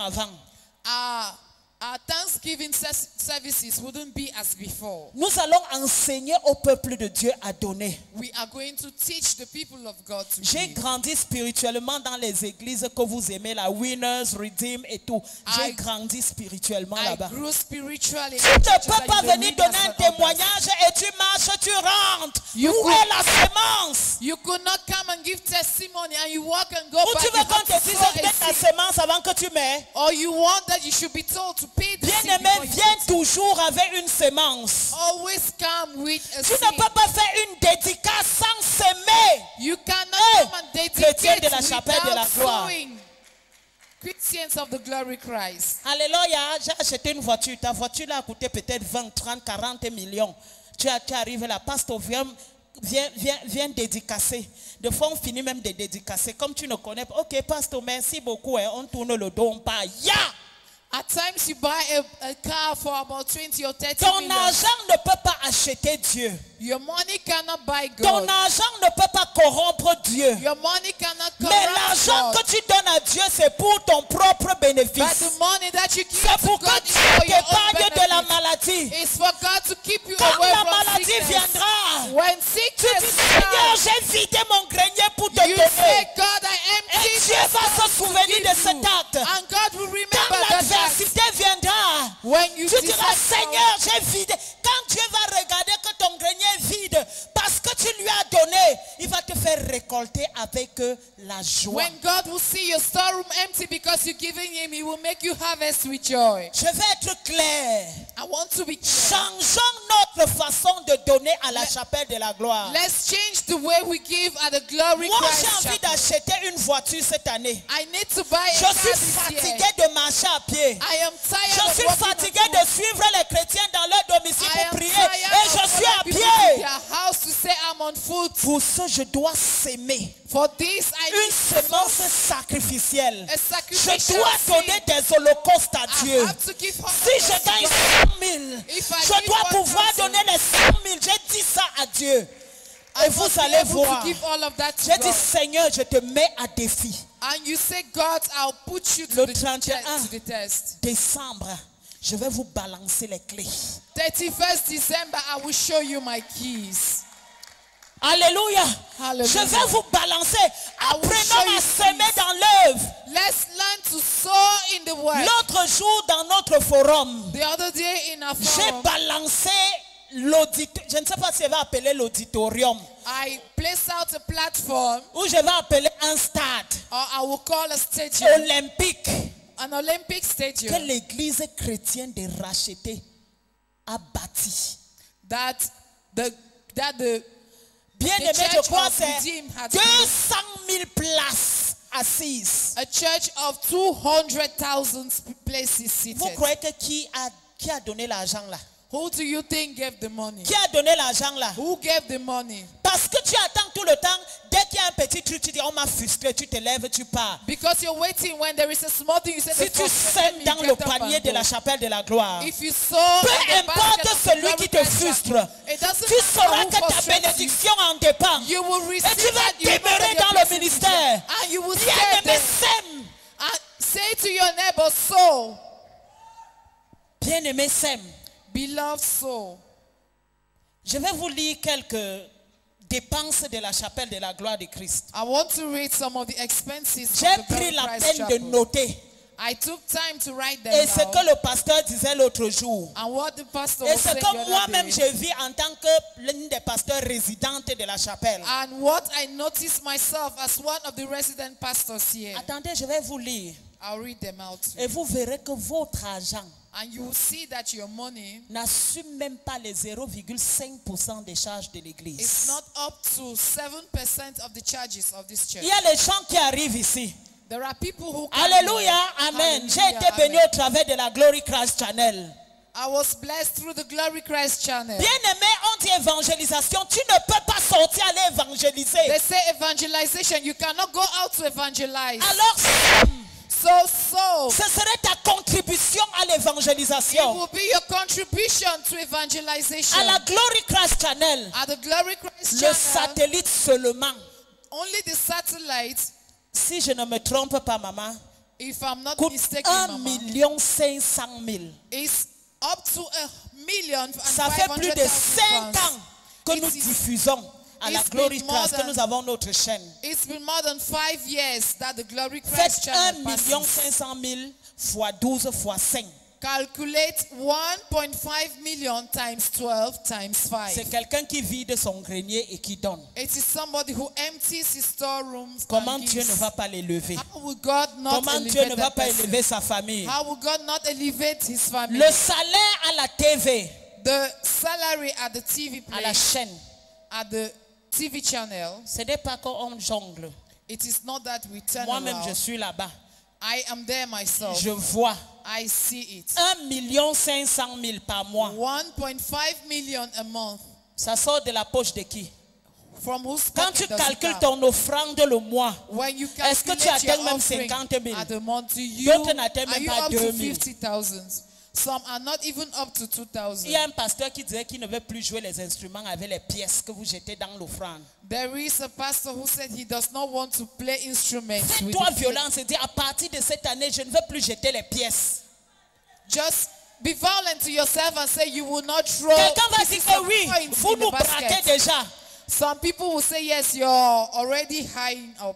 our Thanksgiving services wouldn't be as before. Nous allons enseigner au peuple de Dieu à donner. We are going to teach the people of God to J'ai give. grandi spirituellement dans les églises que vous aimez, la Winners, Redeem et tout. J'ai I- grandi spirituellement I là-bas. grew spiritually. Tu ne peux pas venir donner un témoignage et tu marches, tu rentres. You Où could- est la sémence? You could not come and give testimony and you walk and go Ou back. tu You veux qu'on have te to dise sow a mets ta seed. sémence avant que tu mets? Or you want that you should be told to pay the seed Bien-aimé, before you viens put it. toujours avec une sémence. Always come with a Tu ne seed. peux pas faire une dédicace sans s'aimer. You cannot Hey, come and chrétiens dedicate de la chapelle de la without gloire. sowing. Christians of the glory Christ. Alléluia, j'ai acheté une voiture. Ta voiture là a coûté peut-être 20, 30, 40 millions. Tu arrives là, pasteur, viens dédicacer. De fois, on finit même de dédicacer. Comme tu ne connais pas, ok, pasteur, merci beaucoup. Hein, on tourne le dos, on part. At times you buy a car for about 20 or 30 Ton million. argent ne peut pas acheter Dieu. Your money cannot buy Ton God. argent ne peut pas corrompre Dieu. Your money cannot Mais corrupt l'argent God. que tu donnes à Dieu, c'est pour ton propre But bénéfice. the money that you give C'est to pour God que is Dieu for your own t'épargne de la benefit. maladie. It's for God to keep you Quand away la from maladie sickness. viendra, When tu sickness dis, Seigneur, comes, j'ai vidé mon grenier pour te you donner. say, God, I Et empty Dieu this va cup se to souvenir give de cet you. acte. And God will remember Quand that act. l'adversité viendra, When you tu diras, decide Seigneur, j'ai vidé. Quand Dieu va regarder que ton grenier est vide, parce que tu lui as donné, il va te faire récolter avec la joie. when God will see your storeroom empty because you're giving Him, He will make you harvest with joy. Je vais être clair. I want to be clear. Changeons notre façon de donner à la chapelle de la gloire. Let's change the way we give at the Glory Moi, Christ j'ai envie Chapel. d'acheter une voiture cette année. I need to buy a Je car suis this year. fatigué de marcher à pied. I am tired Je of suis walking fatigué at home. de suivre les chrétiens dans leur domicile I pour am prier. tired Et of je suis à following people to pied. their house to say I'm on foot. Pour ce, je dois s'aimer. For this, I Une need to semence sow sacrificielle. a sacrificial Je dois seed. donner des holocaustes à I Dieu. have to give Si je gagne 100 000, If I je give dois pouvoir 1,000, donner les 100 000. J'ai dit ça à Dieu. Et vous must be allez able voir. to give all of that to J'ai dit, God. Seigneur, je te mets à défi. And you say, God, I'll put you Le to 31 the test. décembre, je vais vous balancer les clés. 31st December, I will show you my keys. Alléluia. Hallelujah. Je vais vous balancer. will show Apprenons you à semer dans l'œuvre. Let's learn to sow in the word. L'autre jour, dans notre forum, The other day in our j'ai forum, balancé l'auditorium. Je ne sais pas si je vais appeler l'auditorium. I place out a platform, Ou je vais appeler un stade or I will call a stadium, olympique. an Olympic Que stadium, l'église chrétienne de Racheté a bâti. that the Bien The aimé, je church crois of c'est Redeemed had 200 000 places assises. a church of 200,000 places Vous seated. croyez que qui a donné l'argent là? Who do you think gave the money? Qui a donné l'argent là? Who gave the money? Parce que tu attends tout le temps. Dès qu'il y a un petit truc, tu dis on m'a frustré, tu te lèves, tu pars. Because you're waiting when there is a small thing, you say, Si "The tu frustrated sèmes me, dans get le up panier and de go." la chapelle de la gloire, If you sow peu in the importe basket of the celui qui te glorified frustre, chapel, it doesn't tu matter sauras who que ta frustrates you. bénédiction en dépend. You will Et receive tu vas that, you know demeurer that dans your le blessing is ministère. there. And you will Bien stay aimé, there. sème. And say to your neighbor, sow. Bien aimé, sème. Beloved soul. Je vais vous lire quelques dépenses de la chapelle de la gloire de Christ. I want to read some of the expenses J'ai of the pris la Christ peine de Chapel. noter. I took time to write them Et ce down. que le pasteur disait l'autre jour. And what the pastor Et was ce saying the que other moi-même day. j'ai vu en tant que l'une des pasteurs résidentes de la chapelle. And what I noticed myself as one of the resident pastors here. Attendez, je vais vous lire. I'll read them out. Et vous verrez que votre argent And you will see that your money n'assume même pas les 0,5% des charges de is l'église. not up to 7% of the charges of this church. Il y a les gens qui arrivent ici. There are people who come Alléluia, here. amen. J'ai Hallelujah, été béni amen. au travers de la Glory Christ Channel. I was blessed through the Glory Christ channel. Bien aimé, on dit évangélisation. Tu ne peux pas sortir aller évangéliser. They say evangelization. You cannot go out to evangelize. Alors, So ce serait ta contribution à it l'évangélisation. will be your contribution to evangelization. À la Glory Christ Channel, At the Glory Christ le channel, satellite seulement. only the satellite, Si je ne me trompe pas, maman, if I'm not coûte mistaken, 1 Mama, 500 000. is up to 1,500,000. Ça fait plus de 5 ans que nous It is- diffusons à la it's Glory been more Christ, que than- nous avons notre chaîne. It's been more than 5 years that the Glory Christ Faites 1 channel passes. 500 000 fois 12 fois 5. Calculate 1.5 million times 12 times 5. C'est quelqu'un qui vide son grenier et qui donne. It is somebody who empties his storerooms. Comment and Dieu gives. ne va pas l'élever? How will God not Comment Dieu elevate ne va that pas person? élever sa famille? How will God not elevate his family? Le salaire à la TV, The salary at the TV à la place, chaîne, at the TV channel, ce n'est pas qu'on jongle. it is not that we turn Moi-même, je around. suis là-bas. I am there myself. Je vois I see it. 1 500 000 par mois. 1.5 million a month. Ça sort de la poche de qui? From whose Quand pocket tu does it calcules come? ton offrande le mois, When you est-ce que tu calculate atteins your même offering 50 000? at a month, to you, D'autres n'atteignent are même you pas up to 2 000. 50,000? Some are not even up to Il 2,000. y a un pasteur qui disait qu'il ne veut plus jouer les instruments avec les pièces que vous jetez dans l'offrande. There is a pastor who said he does not want to play instruments. with Fais-toi the violence et dis à partir de cette année, je ne veux plus jeter les pièces. Just be violent to yourself and say you will not throw Quelqu'un va dire pieces que of oui, coins vous in the nous braquez basket. déjà. Some people will say yes, you're already high up.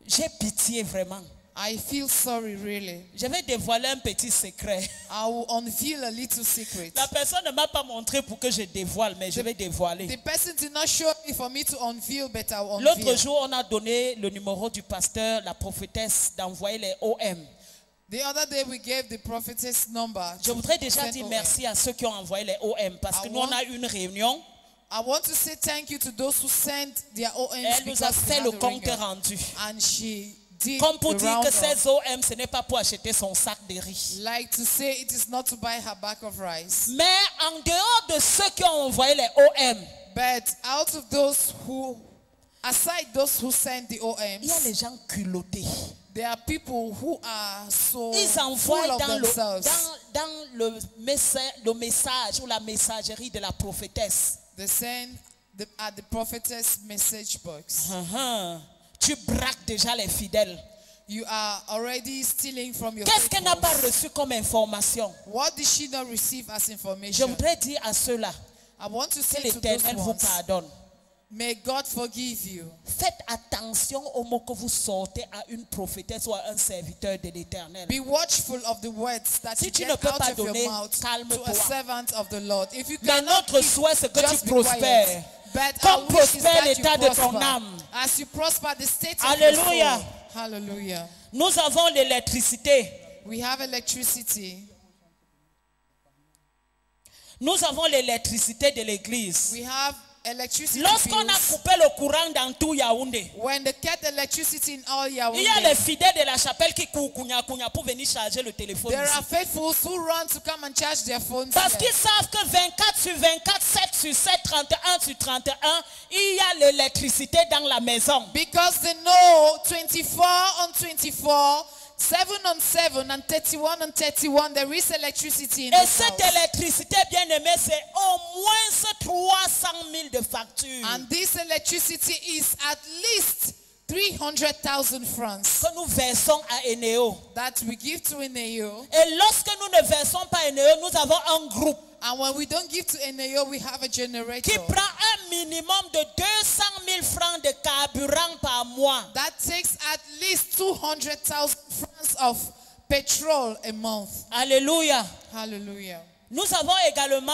J'ai pitié vraiment. I feel sorry, really. Je vais dévoiler un petit secret. I will unveil a little secret. La personne ne m'a pas montré pour que je dévoile, mais je vais dévoiler. The person did not show me for me to unveil, but I will L'autre unveil. jour, on a donné le numéro du pasteur, la prophétesse, d'envoyer les OM. The other day we gave the prophetess number. Je voudrais déjà Send dire OM. merci à ceux qui ont envoyé les OM parce que nous, on a eu une réunion. I want to say thank you to those who sent their OMs Elle nous a because we fait had le a compte ringer. rendu. And she did Comme pour the dire que roundup. ces OM, ce n'est pas pour acheter son sac de riz. Like to say it is not to buy her bag of rice. Mais en dehors de ceux qui ont envoyé les OM, But out of those who, aside those who send the il y a OMs, les gens culottés. there are people who are so Ils full envoient of dans themselves. le message ou la messagerie de la prophétesse. They send at the prophetess message box. Tu braques déjà les fidèles. You are already stealing from your Qu'est-ce qu'elle n'a pas faithfuls. reçu comme information? What did she not receive as information? J'aimerais dire à ceux-là I want to que say to those l'Éternel vous ones, pardonne. may God forgive you. Faites attention au mot que vous sortez à une prophétesse ou à un serviteur de l'Éternel. Be watchful of the words that Si you tu get ne peux out pas of your donner, mouth to calme-toi. a servant of the Lord. If you Mais cannot notre give, souhait, c'est que tu just be quiet. prospères. But Comme our wish is prospère that you l'état de ton prosper. âme. As you prosper the state of Alléluia. your soul. Hallelujah. Nous avons l'électricité. We have electricity. Nous avons l'électricité de l'église. We have electricity Lorsqu'on a bills. coupé le courant dans tout Yaoundé, When they cut electricity in all il y a les Yaoundé, fidèles de la chapelle qui courent pour venir charger le téléphone. there ici. are faithfuls who run to come and charge their phones. Parce here. qu'ils savent que 24 sur 24, 7 sur 7, 31 sur 31, il y a l'électricité dans la maison. Because they know 24 on 24, 7 on 7, and 31 on 31, there is electricity in Et this cette house. électricité, bien aimée, c'est au moins 300 000 de factures And this electricity is at least 300,000 francs que nous versons à Eneo. that we give to Eneo. Et lorsque nous ne versons pas à Eneo, nous avons un groupe And when we don't give to Eneo, we have a qui generator prend un minimum de 200 000 francs de carburant par mois. that takes at least 200,000 francs of petrol a month. Alléluia. Hallelujah. Nous avons également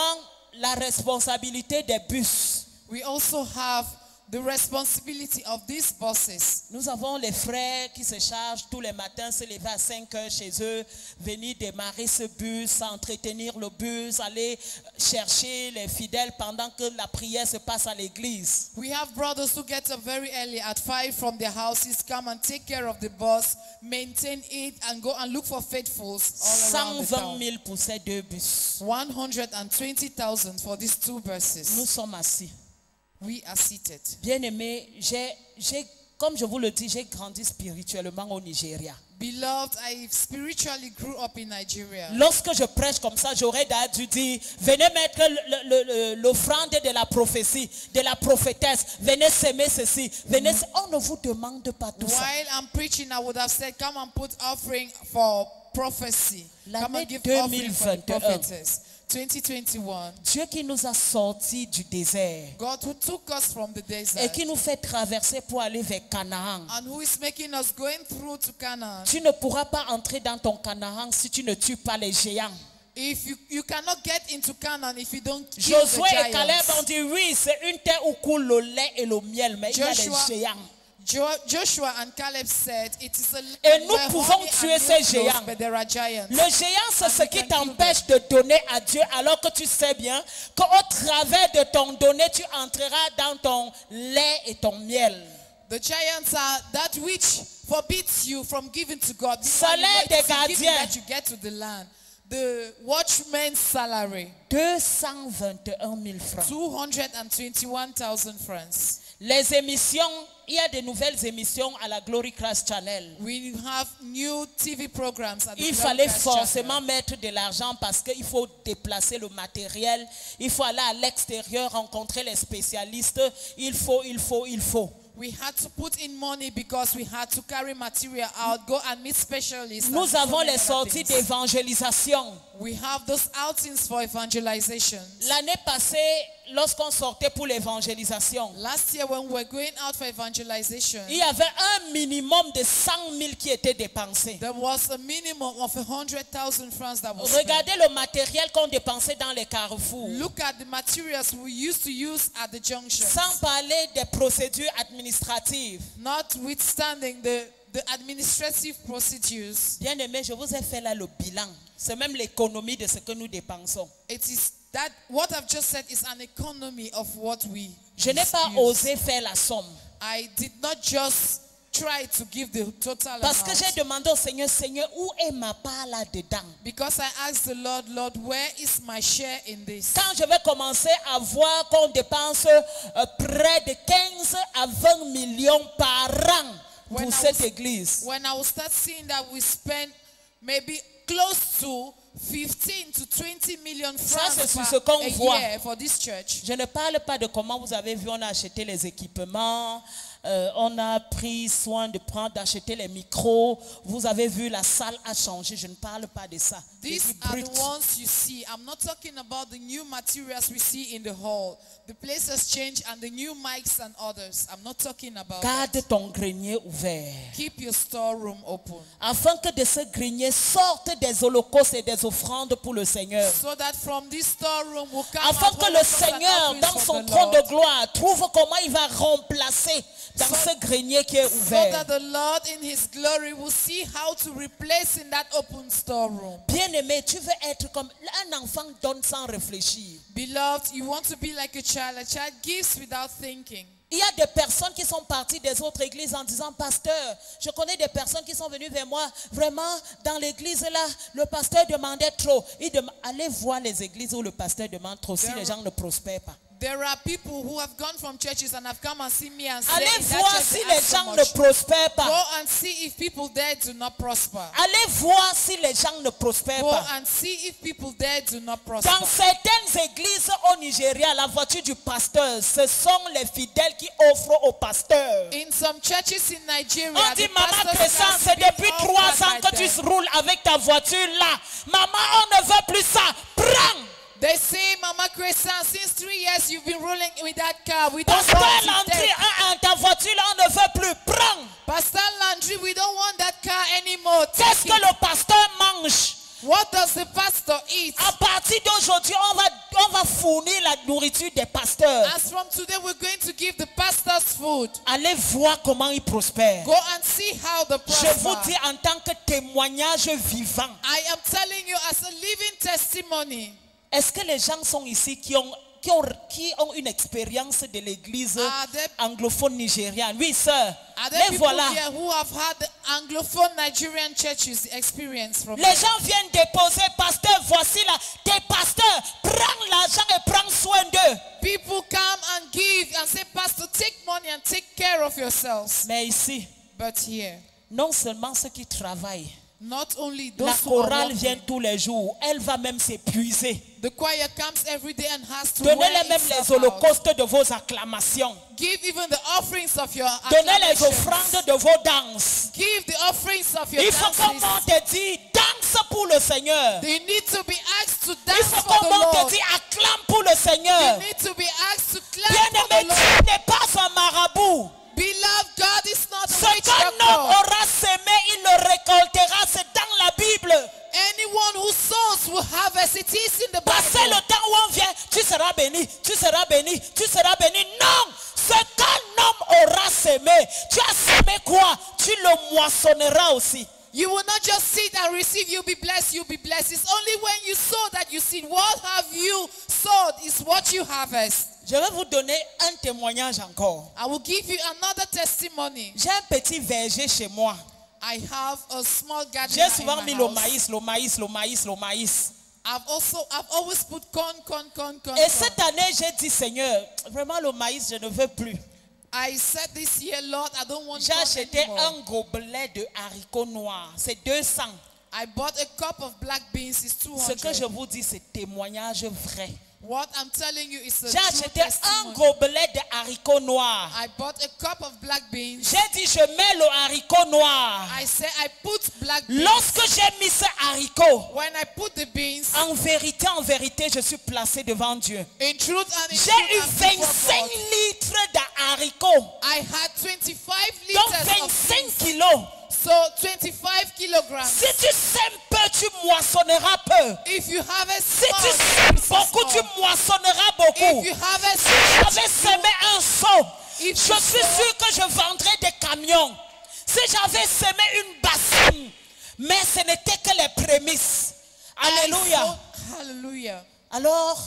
la responsabilité des bus. We also have the responsibility of these buses. Nous avons les frères qui se chargent tous les matins, se lever à 5 heures chez eux, venir démarrer ce bus, entretenir le bus, aller chercher les fidèles pendant que la prière se passe à l'église. We have brothers who get up very early at 5 from their houses, come and take care of the bus, maintain it, and go and look for faithfuls all around the 120 town. 000 pour ces deux bus. 120,000 for these two Nous buses. sommes assis. We are seated. Bien-aimés, comme je vous le dis, j'ai grandi spirituellement au Nigeria. Beloved, I spiritually grew up in Nigeria. Lorsque je prêche comme ça, j'aurais dû dire, venez mettre l'offrande de la prophétie, de la prophétesse, venez s'aimer ceci, venez. On ne vous demande pas tout ça. While I'm preaching, I would have said, come and put offering for prophecy. Come L'année and give offering for the 2021. prophetess. 2021. Dieu qui nous a sortis du désert God who took us from the et desert qui nous fait traverser pour aller vers Canaan. and who is making us going through to Canaan. Tu ne pourras pas entrer dans ton Canaan si tu ne tues pas les géants. If you cannot get into Canaan if you don't kill Josué the et Caleb ont giants. dit oui, c'est une terre où coule le lait et le miel, mais il y a Joshua- des géants. Joshua and Caleb said, it is a Et land nous where pouvons honey tuer and ces milk flows, géants. but there are giants. Le géant, c'est And ce we qui can kill t'empêche de donner à Dieu, alors que tu sais bien qu'au travers de ton donner, tu entreras dans ton lait et ton miel. The giants are that which forbids you from giving to God. Salaire des gardiens. That you get to the land. The watchman's salary, 221 000 francs. 221,000 francs. Les émissions, il y a de nouvelles émissions à la Glory Christ Channel. We have new TV programs at the Il Glory fallait Christ forcément Channel. mettre de l'argent parce qu'il faut déplacer le matériel. Il faut aller à l'extérieur, rencontrer les spécialistes. Il faut. We had to put in money because we had to carry material out, go and meet specialists. and Nous so avons many les other sorties things. d'évangélisation. We have those outings for evangelization. L'année passée, lorsqu'on sortait pour l'évangélisation, Last year when we were going out for evangelization, il y avait un minimum de 100 000 qui était dépensé. there was a minimum of 100,000 francs that was spent. Regardez le matériel qu'on dépensait dans les carrefours. Look at the materials we used to use at the junction. Sans parler des procédures administratives. Notwithstanding the administrative procedures, Bien aimé, je vous ai fait là le bilan. C'est même l'économie de ce que nous dépensons. it is that what I've just said is an economy of what we Je n'ai pas use. osé faire la somme. I did not just try to give the total Parce que j'ai amount. demandé au Seigneur, Seigneur, où est ma part là-dedans? Because I asked the Lord, Lord, where is my share in this? Quand je vais commencer à voir qu'on dépense près de 15 à 20 millions par an pour When I cette was- église. When I will start seeing that we spend maybe close to 15 to 20 million Ça, francs c'est sur ce qu'on a voit. year for this church. Je ne parle pas de comment vous avez vu, on a acheté les équipements, on a pris soin d'acheter les micros. Vous avez vu, la salle a changé. Je ne parle pas de ça. These are the ones you see. I'm not talking about the new materials we see in the hall. The place has changed and the new mics and others. I'm not talking about that. Garde ton grenier ouvert. Keep your storeroom open. Afin que de ce grenier sortent des holocaustes et des offrandes pour le Seigneur. So that from this storeroom will come Afin out que le holocaust and Seigneur, offerings dans for son the trône Lord. de gloire, trouve comment il va remplacer dans ce grenier qui est So ouvert. that the Lord in his glory will see how to replace in that open storeroom. Bien-aimé, tu veux être comme un enfant donne sans réfléchir. Beloved, you want to be like a child. A child gives without thinking. Il y a des personnes qui sont parties des autres églises en disant, pasteur, je connais des personnes qui sont venues vers moi, vraiment, dans l'église là, le pasteur demandait trop. Allez voir les églises où le pasteur demande trop si les gens ne prospèrent pas. There are people who have gone from churches and have come and seen me and said, Allez "In that voir church si they les ask so gens ne much." prospèrent Go pas. and see if people there do not prosper. Allez voir si les gens ne prospèrent Go pas. and see if people there do not prosper. Dans certaines églises au Nigeria, la voiture du pasteur, ce sont les fidèles qui offrent au pasteur. In some churches in Nigeria, On dit, the maman pastors Crescent, are c'est being depuis offered 3 ans by que tu them. roules avec ta voiture là. Maman, on ne veut plus ça. Prends. They say, Mama Crescent, since 3 years you've been rolling with that car. We don't Pasteur want Landry, it. ta voiture là, on ne veut plus. Prends. Pastor Landry, we don't want that car anymore. Qu'est-ce Take que it. le pasteur mange? What does the pastor eat? À partir d'aujourd'hui, on va fournir la nourriture des pasteurs. As from today, we're going to give the pastors food. Allez voir comment ils prospèrent. Go and see how the Je vous prosper. dis en tant que témoignage vivant. I am telling you as a living testimony. Est-ce que les gens sont ici qui ont une expérience de l'église Are there- anglophone nigériane? Oui, sœur. Are there Les people voilà. here who have had the Anglophone Nigerian churches experience from Les gens viennent déposer, pasteur, voici là, tes pasteurs, prends l'argent et prends soin d'eux. People come and give and say, Pastor, take money and take care of yourselves. Mais ici, But here, non seulement ceux qui travaillent, not only la those who are chorale working, vient tous les jours, elle va même s'épuiser. the choir comes every day and has to wear Donnez-les même itself les out. holocaustes de vos acclamations. Give even the offerings of your Donnez les acclamations. offrandes de vos danses. Give the offerings of your Il faut qu'on dances. te dise, danse pour le Seigneur. They need to be asked to Il dance faut for the qu'on Lord. te dise, acclame pour le They Seigneur. need to be asked to clap for Bien-aimé, the Lord. Dieu n'est pas un marabout. Beloved, God is not a Ce witch qu'un homme doctor. aura semé, il le récoltera. C'est dans la Bible. Anyone who sows will harvest. It is in the Passez Bible. le temps où on vient, tu seras béni, tu seras béni, tu seras béni. Non, ce qu'un homme aura semé, tu as semé quoi? Tu le moissonneras aussi. You will not just sit and receive, you'll be blessed, you'll be blessed. It's only when you sow that you see. What have you sowed is what you harvest. Je vais vous donner un témoignage encore. I will give you another testimony. J'ai un petit verger chez moi. I have a small garden J'ai in souvent my mis le house. maïs, le maïs, le maïs, le maïs. I've always put corn. Et cette année, j'ai dit, Seigneur, vraiment le maïs, je ne veux plus. I said this year, Lord, I don't want J'ai corn acheté anymore. un gobelet de haricots noirs. C'est 200. I bought a cup of black beans. It's Ce que 200. je vous dis, c'est témoignage vrai. What I'm telling you is a J'ai true acheté un testimony. gobelet de haricots noirs. I bought a cup of black beans. J'ai dit, je mets le haricot noir. I said I put black beans. Lorsque j'ai mis ce haricot, When I put the beans, en vérité, je suis placé devant Dieu. in truth and in J'ai truth, eu I'm before 25 God. litres d'haricots. I had 25 Donc liters of 25 beans. kilos. So 25 kilograms. Si tu sèmes peu, tu moissonneras peu. If you harvest Si small, tu you sèmes receive beaucoup, tu small. moissonneras beaucoup. If you harvest J'avais semé un seau. Je If suis you sow- sûr que je vendrais des camions. Si j'avais semé une bassine, mais ce n'était que les prémices. Alléluia. Hallelujah. Alors,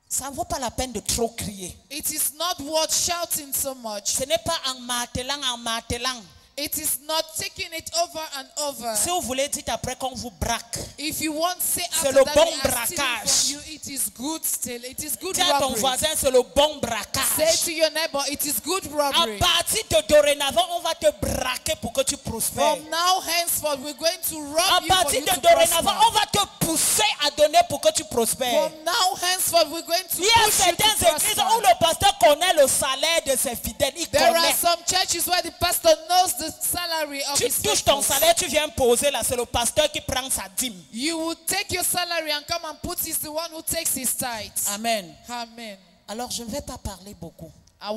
ça ne vaut pas la peine de trop crier. It is not worth shouting so much. Ce n'est pas en martelant. It is not taking it over and over. Si vous voulez, dites après qu'on vous braque. If you want, say C'est after le that bon we are stealing braquage. from you. It is good still. It is good Dis à ton robbery. voisin, c'est le bon Say braquage. to your neighbor, it is good À robbery. partir de dorénavant, on va te braquer pour que tu prospères. From now henceforth, we're going to À rob you for partir you de to dorénavant, prosper. on va te pousser à donner pour que tu prospères. From now henceforth, we're going to Il y a push you to certaines églises prosper. où le pasteur connaît le salaire de ses fidèles. Il There are connaît. some churches where the pastor knows the salary of Tu his touches ton faithful. salaire, tu viens poser là, c'est le pasteur qui prend sa dîme. You will take your salary and come and put is the one who takes his tithes. Amen. Amen. Alors je ne vais pas parler beaucoup. I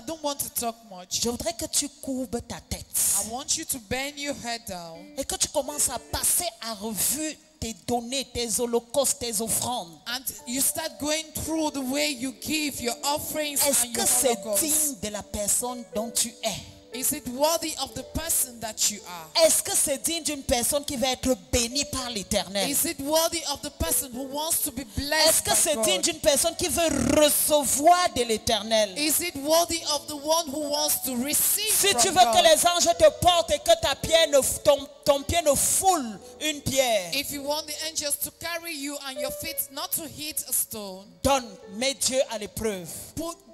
don't want to talk much. Je voudrais que tu courbes ta tête I want you to bend your head down et que tu commences à passer à revue tes données, tes holocaustes, tes offrandes. and you start going through the way you give your offerings Est-ce and que your c'est holocausts. digne de la personne dont tu es? Is it worthy of the person that you are? Est-ce que c'est digne d'une personne qui va être bénie par l'Éternel? Is it worthy of the person who wants to be Est-ce blessed que by c'est digne God? d'une personne qui veut recevoir de l'Éternel? Is it worthy of the one who wants to receive Si from tu veux que God? les anges te portent et que ta pierre ton pied ne foule une pierre, If you want the angels to carry you and your feet not to hit a stone, donne, mets Dieu à l'épreuve.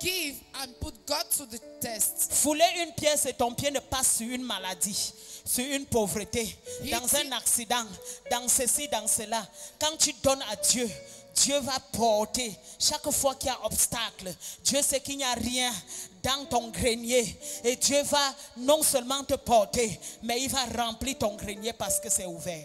give and put God to the test. Fouler une pierre, c'est ton pied ne passe sur une maladie, sur une pauvreté, dans un accident, dans ceci, dans cela. Quand tu donnes à Dieu, Dieu va porter. Chaque fois qu'il y a obstacle, Dieu sait qu'il n'y a rien dans ton grenier. Et Dieu va non seulement te porter, mais il va remplir ton grenier parce que c'est ouvert.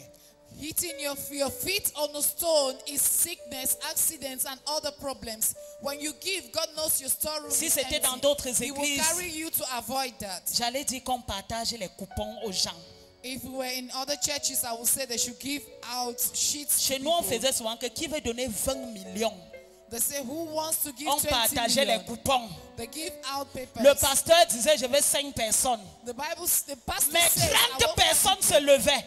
Hitting your feet on a stone is sickness, accidents, and other problems. When you give, God knows your storeroom Si is c'était dans empty. d'autres He will églises, carry you to avoid that. j'allais dire qu'on partage les coupons aux gens. If we were in other churches, I would say they should give out sheets to Chez nous, on people. faisait souvent que qui veut donner 20 millions, They say, who wants to give on 20 partageait les million? coupons. They give out papers. Le pasteur disait, je veux 5 personnes. The pastor Mais says, 30 personnes se levaient.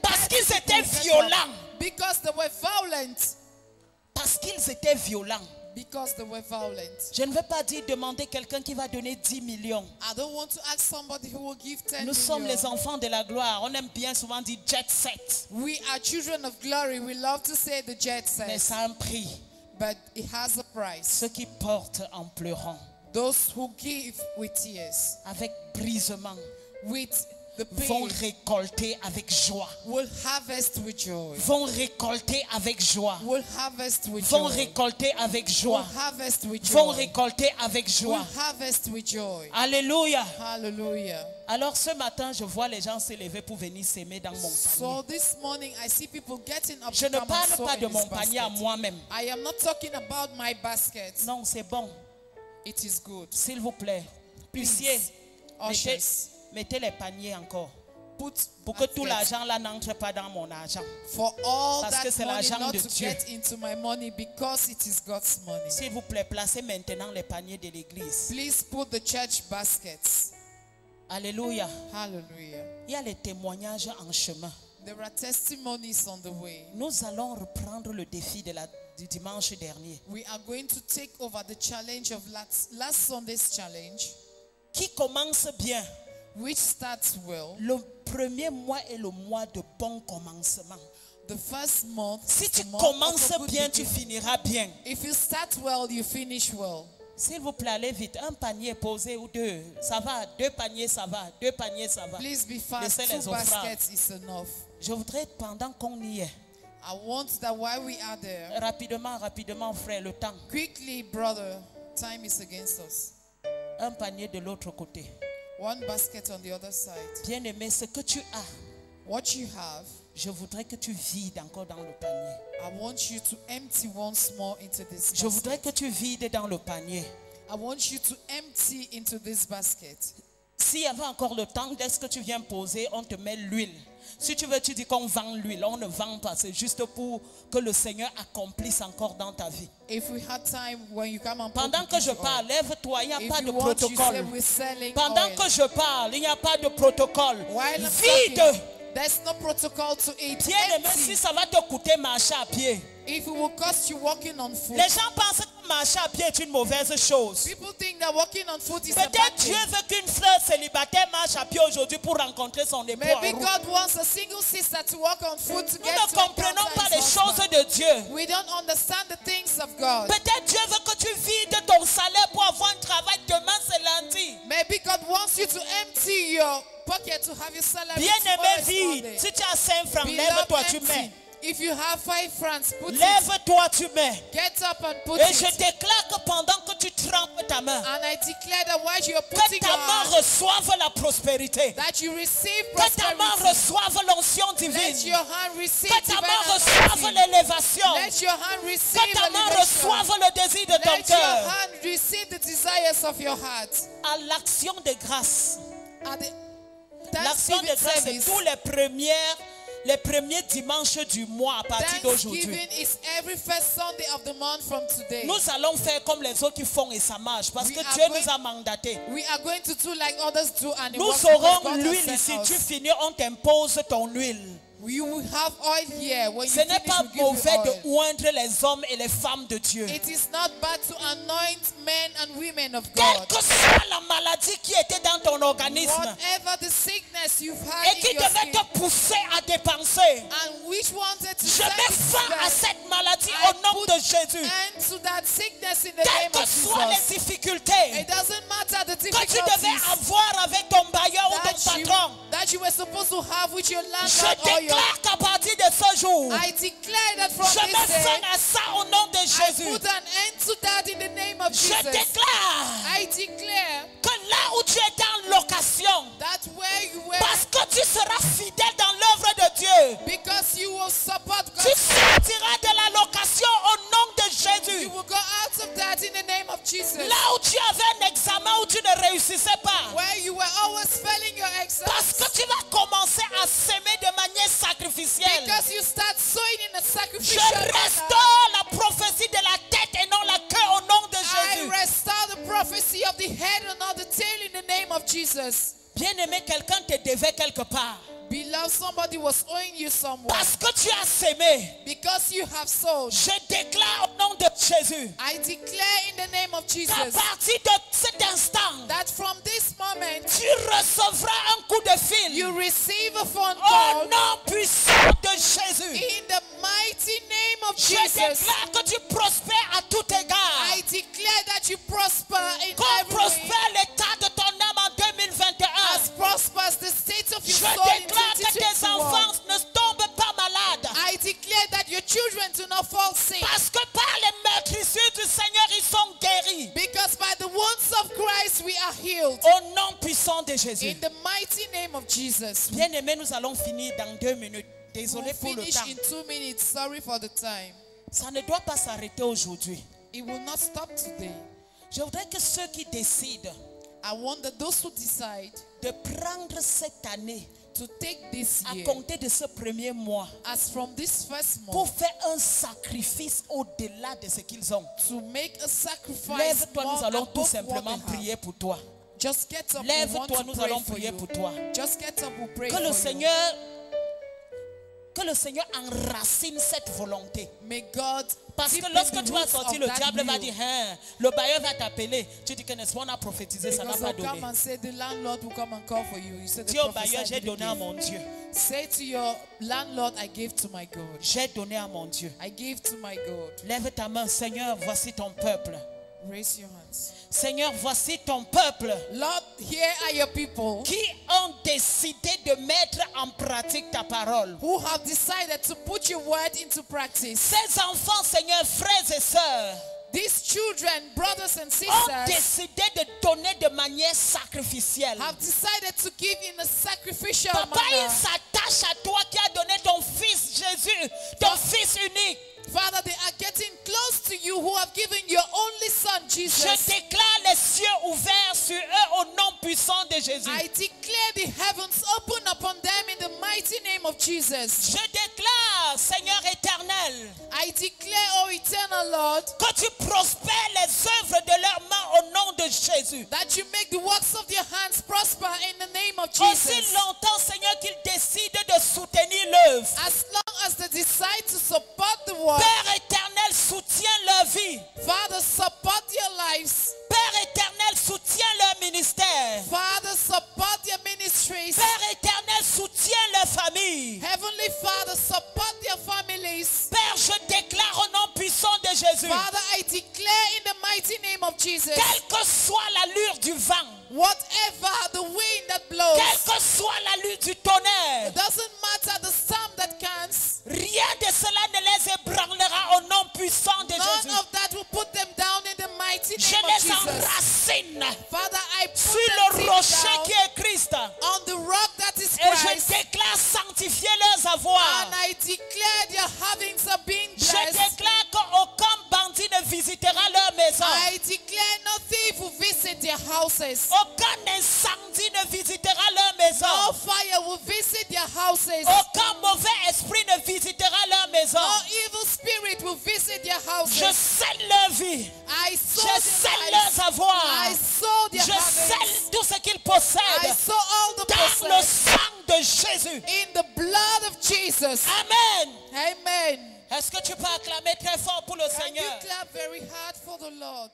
Parce qu'ils étaient violents. Because they were violent. Parce qu'ils étaient violents. Because they were violent. Je ne veux pas dire demander quelqu'un qui va donner 10 millions. I don't want to ask somebody who will give 10 Nous sommes million. les enfants de la gloire. On aime bien souvent dire jet set. We are children of glory. We love to say the jet Mais set. ça a un prix. But it has a price. Ceux qui portent en pleurant, Those who give with tears, avec brisement, with the vont pain, récolter avec joie. will harvest with joy. Vont récolter avec joie. Will harvest with Vont joy. récolter avec Will joie. harvest with Vont joy. récolter avec Will joie. harvest with joy. Alléluia. Hallelujah. Alors ce matin, je vois les gens s'élever pour venir s'aimer dans mon panier. So this morning I see people getting up Je to ne come and parle sow pas in de this mon panier à basket. moi-même. I am not talking about my basket. Non, c'est bon. It is good. S'il vous plaît. Huissier, mettez, Ushers, mettez les paniers encore. put Pour que tout baskets l'argent là n'entre pas dans mon argent. for all Parce que that c'est money l'argent not de to Dieu. get into my money because it is God's money. S'il vous plaît, placez maintenant les paniers de l'église. Please put the church baskets. Alléluia. Hallelujah. Il y a les témoignages en chemin. There are testimonies on the way. Nous allons reprendre le défi du dimanche dernier. We are going to take over the challenge of last Sunday's challenge, Qui commence bien? which starts well. Le premier mois est le mois de bon commencement. The first month, Si is tu the month of commences a good bien, tu beginning. finiras bien. If you start well, you finish well. S'il vous plaît, allez vite. Un panier posé ou deux. Ça va. Deux paniers, ça va. Deux paniers, ça va. Please be fast. Laissez les 2 offrandes. baskets is enough. Je voudrais, pendant qu'on y est, I want that while we are there, rapidement, frère, le temps. quickly, brother, time is against us. Un panier de l'autre côté. 1 basket on the other side. Bien-aimé, ce que tu as, What you have, je voudrais que tu vides encore dans le panier. I want you to empty once more into this Je voudrais basket. que tu vides dans le panier. I want you to empty into this basket. S'il y avait encore le temps, dès que tu viens poser, on te met l'huile. Si tu veux, tu dis qu'on vend l'huile. On ne vend pas. C'est juste pour que le Seigneur accomplisse encore dans ta vie. If we had time when you come and put Pendant que this je oil, parle, lève-toi. Il n'y a if pas you de want, you say protocole. we're selling Pendant oil. que je parle, il n'y a pas de protocole. While I'm Vide. talking, there's no protocol to it. Bien-aimé, Empty. si ça va te coûter marcher à pied, If it will cost you walking on foot. Les gens pensent que marcher à pied est une mauvaise chose. People think that walking on foot is a bad Peut-être thing. Dieu veut qu'une fleur célibataire marche à pied aujourd'hui pour rencontrer son époux en Maybe route. God wants a single sister to walk on foot to Nous get ne to comprenons encounter pas his les choses husband. de Dieu. We don't understand the things of God. Peut-être Dieu veut que tu vides ton salaire pour avoir un travail. Demain, c'est lundi. Maybe God wants you to empty your pocket to have your salary. Bien-aimé, Tomorrow is vide. Monday. Si tu as 5 francs, Beloved, lève-toi, tu empty. mets. If you have 5 francs, put it. Lève-toi, tu mets. Get up and put Et je it. déclare que pendant que tu trempes ta main, And I declare that while you are que putting ta your main hand, reçoive la prospérité. that you receive Que ta main prosperity. reçoive l'onction Let divine. your hand receive Que ta divine main reçoive anointing. l'élévation. Let your hand receive Que ta main elevation. reçoive le désir de ton Let your cœur. hand receive the desires of your heart. À l'action de grâce. At the L'action de Thanksgiving grâce, c'est service, tous les premiers dimanches du mois à partir d'aujourd'hui. Thanksgiving is every first Sunday of the month from today. Nous allons faire comme les autres qui font et ça marche parce We que are Dieu going- nous a mandatés. We are going to do like others do and it Nous works because aurons God has l'huile sent ici. us. Tu finis, on t'impose ton huile. You will have oil here. When you Ce n'est finish, pas we'll give mauvais you de oil. oindre les hommes et les femmes de Dieu. It is not bad to anoint men and women of Quelle God. que soit la maladie qui était dans ton organisme Whatever the sickness you've had et in qui your devait skin, te pousser à dépenser, and which wanted to je mets fin à sacrifice cette maladie I au nom put de Jésus. end to that sickness in the Quelles name que of soient Jesus. les difficultés It doesn't matter the que tu devais difficulties avoir avec ton bailleur ou ton patron, that you were supposed to have with your je landlord or your. déclare qu'à partir de ce jour, I declare that from je mets this fin day, à ça au nom de I Jésus. put an end to that in the name of Je Jesus. déclare I declare que là où tu es en location, that where you were, parce que tu seras fidèle dans l'œuvre de Dieu, because you will support tu God, sortiras de la location au nom de you Jésus. will go out of that in the name of Jesus. Là où tu avais un examen où tu ne réussissais pas, Where you were always failing your parce exams, que tu vas commencer à s'aimer de manière sacrificielle. because you start sowing in a Je sacrificial manner. restaure la prophétie de la tête et non la queue au nom de I Jésus. restore the prophecy of the head and not the tail in the name of Jesus. Bien-aimé, quelqu'un te devait quelque part. Beloved, somebody was owing you somewhere. Parce que tu as sémé, Because you have sold, je déclare au nom de Jésus I declare in the name of qu'à Jesus partir de cet instant, that from this moment tu recevras un coup de fil you receive a phone au call nom puissant de Jésus. in the mighty name of Je Jesus. déclare que tu prospères à tout égard. I declare that you prosper in Qu'on every way prospère l'état de ton âme en 2021. as prospers the state of your Je soul in déclare que tes 2021. enfants ne tombent pas malades. I declare that your children do not fall sick, Parce que par les meurtrissures du Seigneur, ils sont guéris. because by the wounds of Christ we are healed. Au nom puissant de Jésus. In the mighty name of Jesus. Bien-aimés, nous allons finir dans 2 minutes. We'll Désolé pour le finish temps. in 2 minutes. Sorry for the time. Ça ne doit pas s'arrêter aujourd'hui. It will not stop today. Je voudrais que ceux qui décident I want that those who decide de prendre cette année to take this à year compter de ce premier mois as from this first pour month faire un sacrifice au-delà de ce qu'ils ont. to make a sacrifice. Lève-toi, more nous allons tout above what simplement they have. prier pour toi. Just get up. We want Lève-toi, to nous pray allons for prier you. pour toi. Just get up. We'll pray Que for le you. Seigneur enracine cette volonté. May God. Parce que deepen lorsque the tu vas roots sortir, of le that diable va will. dire, hein, le bailleur va t'appeler. Tu dis que n'est-ce pas, on a prophétisé, ça n'a Because pas they'll come donné. and say the landlord will come and call for you. You said the Dis au prophet bailleur, j'ai didn't donné à give. mon Dieu. Say to your landlord, I gave to my God. J'ai donné à mon Dieu. I gave to my God. Lève ta main, Seigneur, voici ton peuple. Raise your hands. Seigneur, voici ton peuple Lord, here are your people qui ont décidé de mettre en pratique ta parole. who have decided to put your word into practice. Ces enfants, Seigneur, frères et sœurs, These children, brothers and ont sisters, décidé de donner de manière sacrificielle. have decided to give in a sacrificial Papa, il manner. s'attache à toi qui as donné ton fils Jésus, ton fils unique. Father, they are getting close to you who have given your only son, Je Jesus. déclare les cieux ouverts sur eux au nom puissant de Jésus. I declare the heavens open upon them in the mighty name of Jesus. Je déclare, Seigneur éternel, I declare, oh eternal Lord, que tu prospères les œuvres de leurs mains au nom de Jésus. that you make the works of their hands prosper in the name of Aussi Jesus. longtemps, Seigneur, qu'ils décident de soutenir l'œuvre. As long as they decide to support the work, Père éternel, soutiens leur vie. Father, support their lives. Père éternel, soutiens leur ministère. Father, support their ministries. Père éternel, soutiens leur famille. Heavenly Father, support their families. Père, je déclare au nom puissant de Jésus, Father, I declare in the mighty name of Jesus, quelle que soit l'allure du vent, whatever the wind that blows, quelle que soit l'allure du tonnerre, it doesn't matter the storm that comes, rien de cela ne les ébranlera au nom puissant de none Jésus. of that will put them down in the mighty Je name of les Jesus. enracine Father, I sur put le them rocher qui down est Christ. on the rock that is Et je Christ, déclare sanctifier leurs avoirs. and I declare their havings are being Je blessed. déclare qu'aucun bandit ne visitera leur maison. I declare no thief will visit their houses. Aucun incendie ne visitera leur maison. No fire will visit their houses. Aucun mauvais esprit ne visitera leur maison. No evil spirit will visit their Je houses. scelle leur vie. I saw Je their scelle lives. leurs avoirs. I saw their Je havings. scelle tout ce qu'ils I possèdent saw all the dans le possessed sang de Jésus. in the blood of Jesus. Amen. Amen. Est-ce que tu peux acclamer très fort pour le Can you Seigneur? clap very hard for the Lord?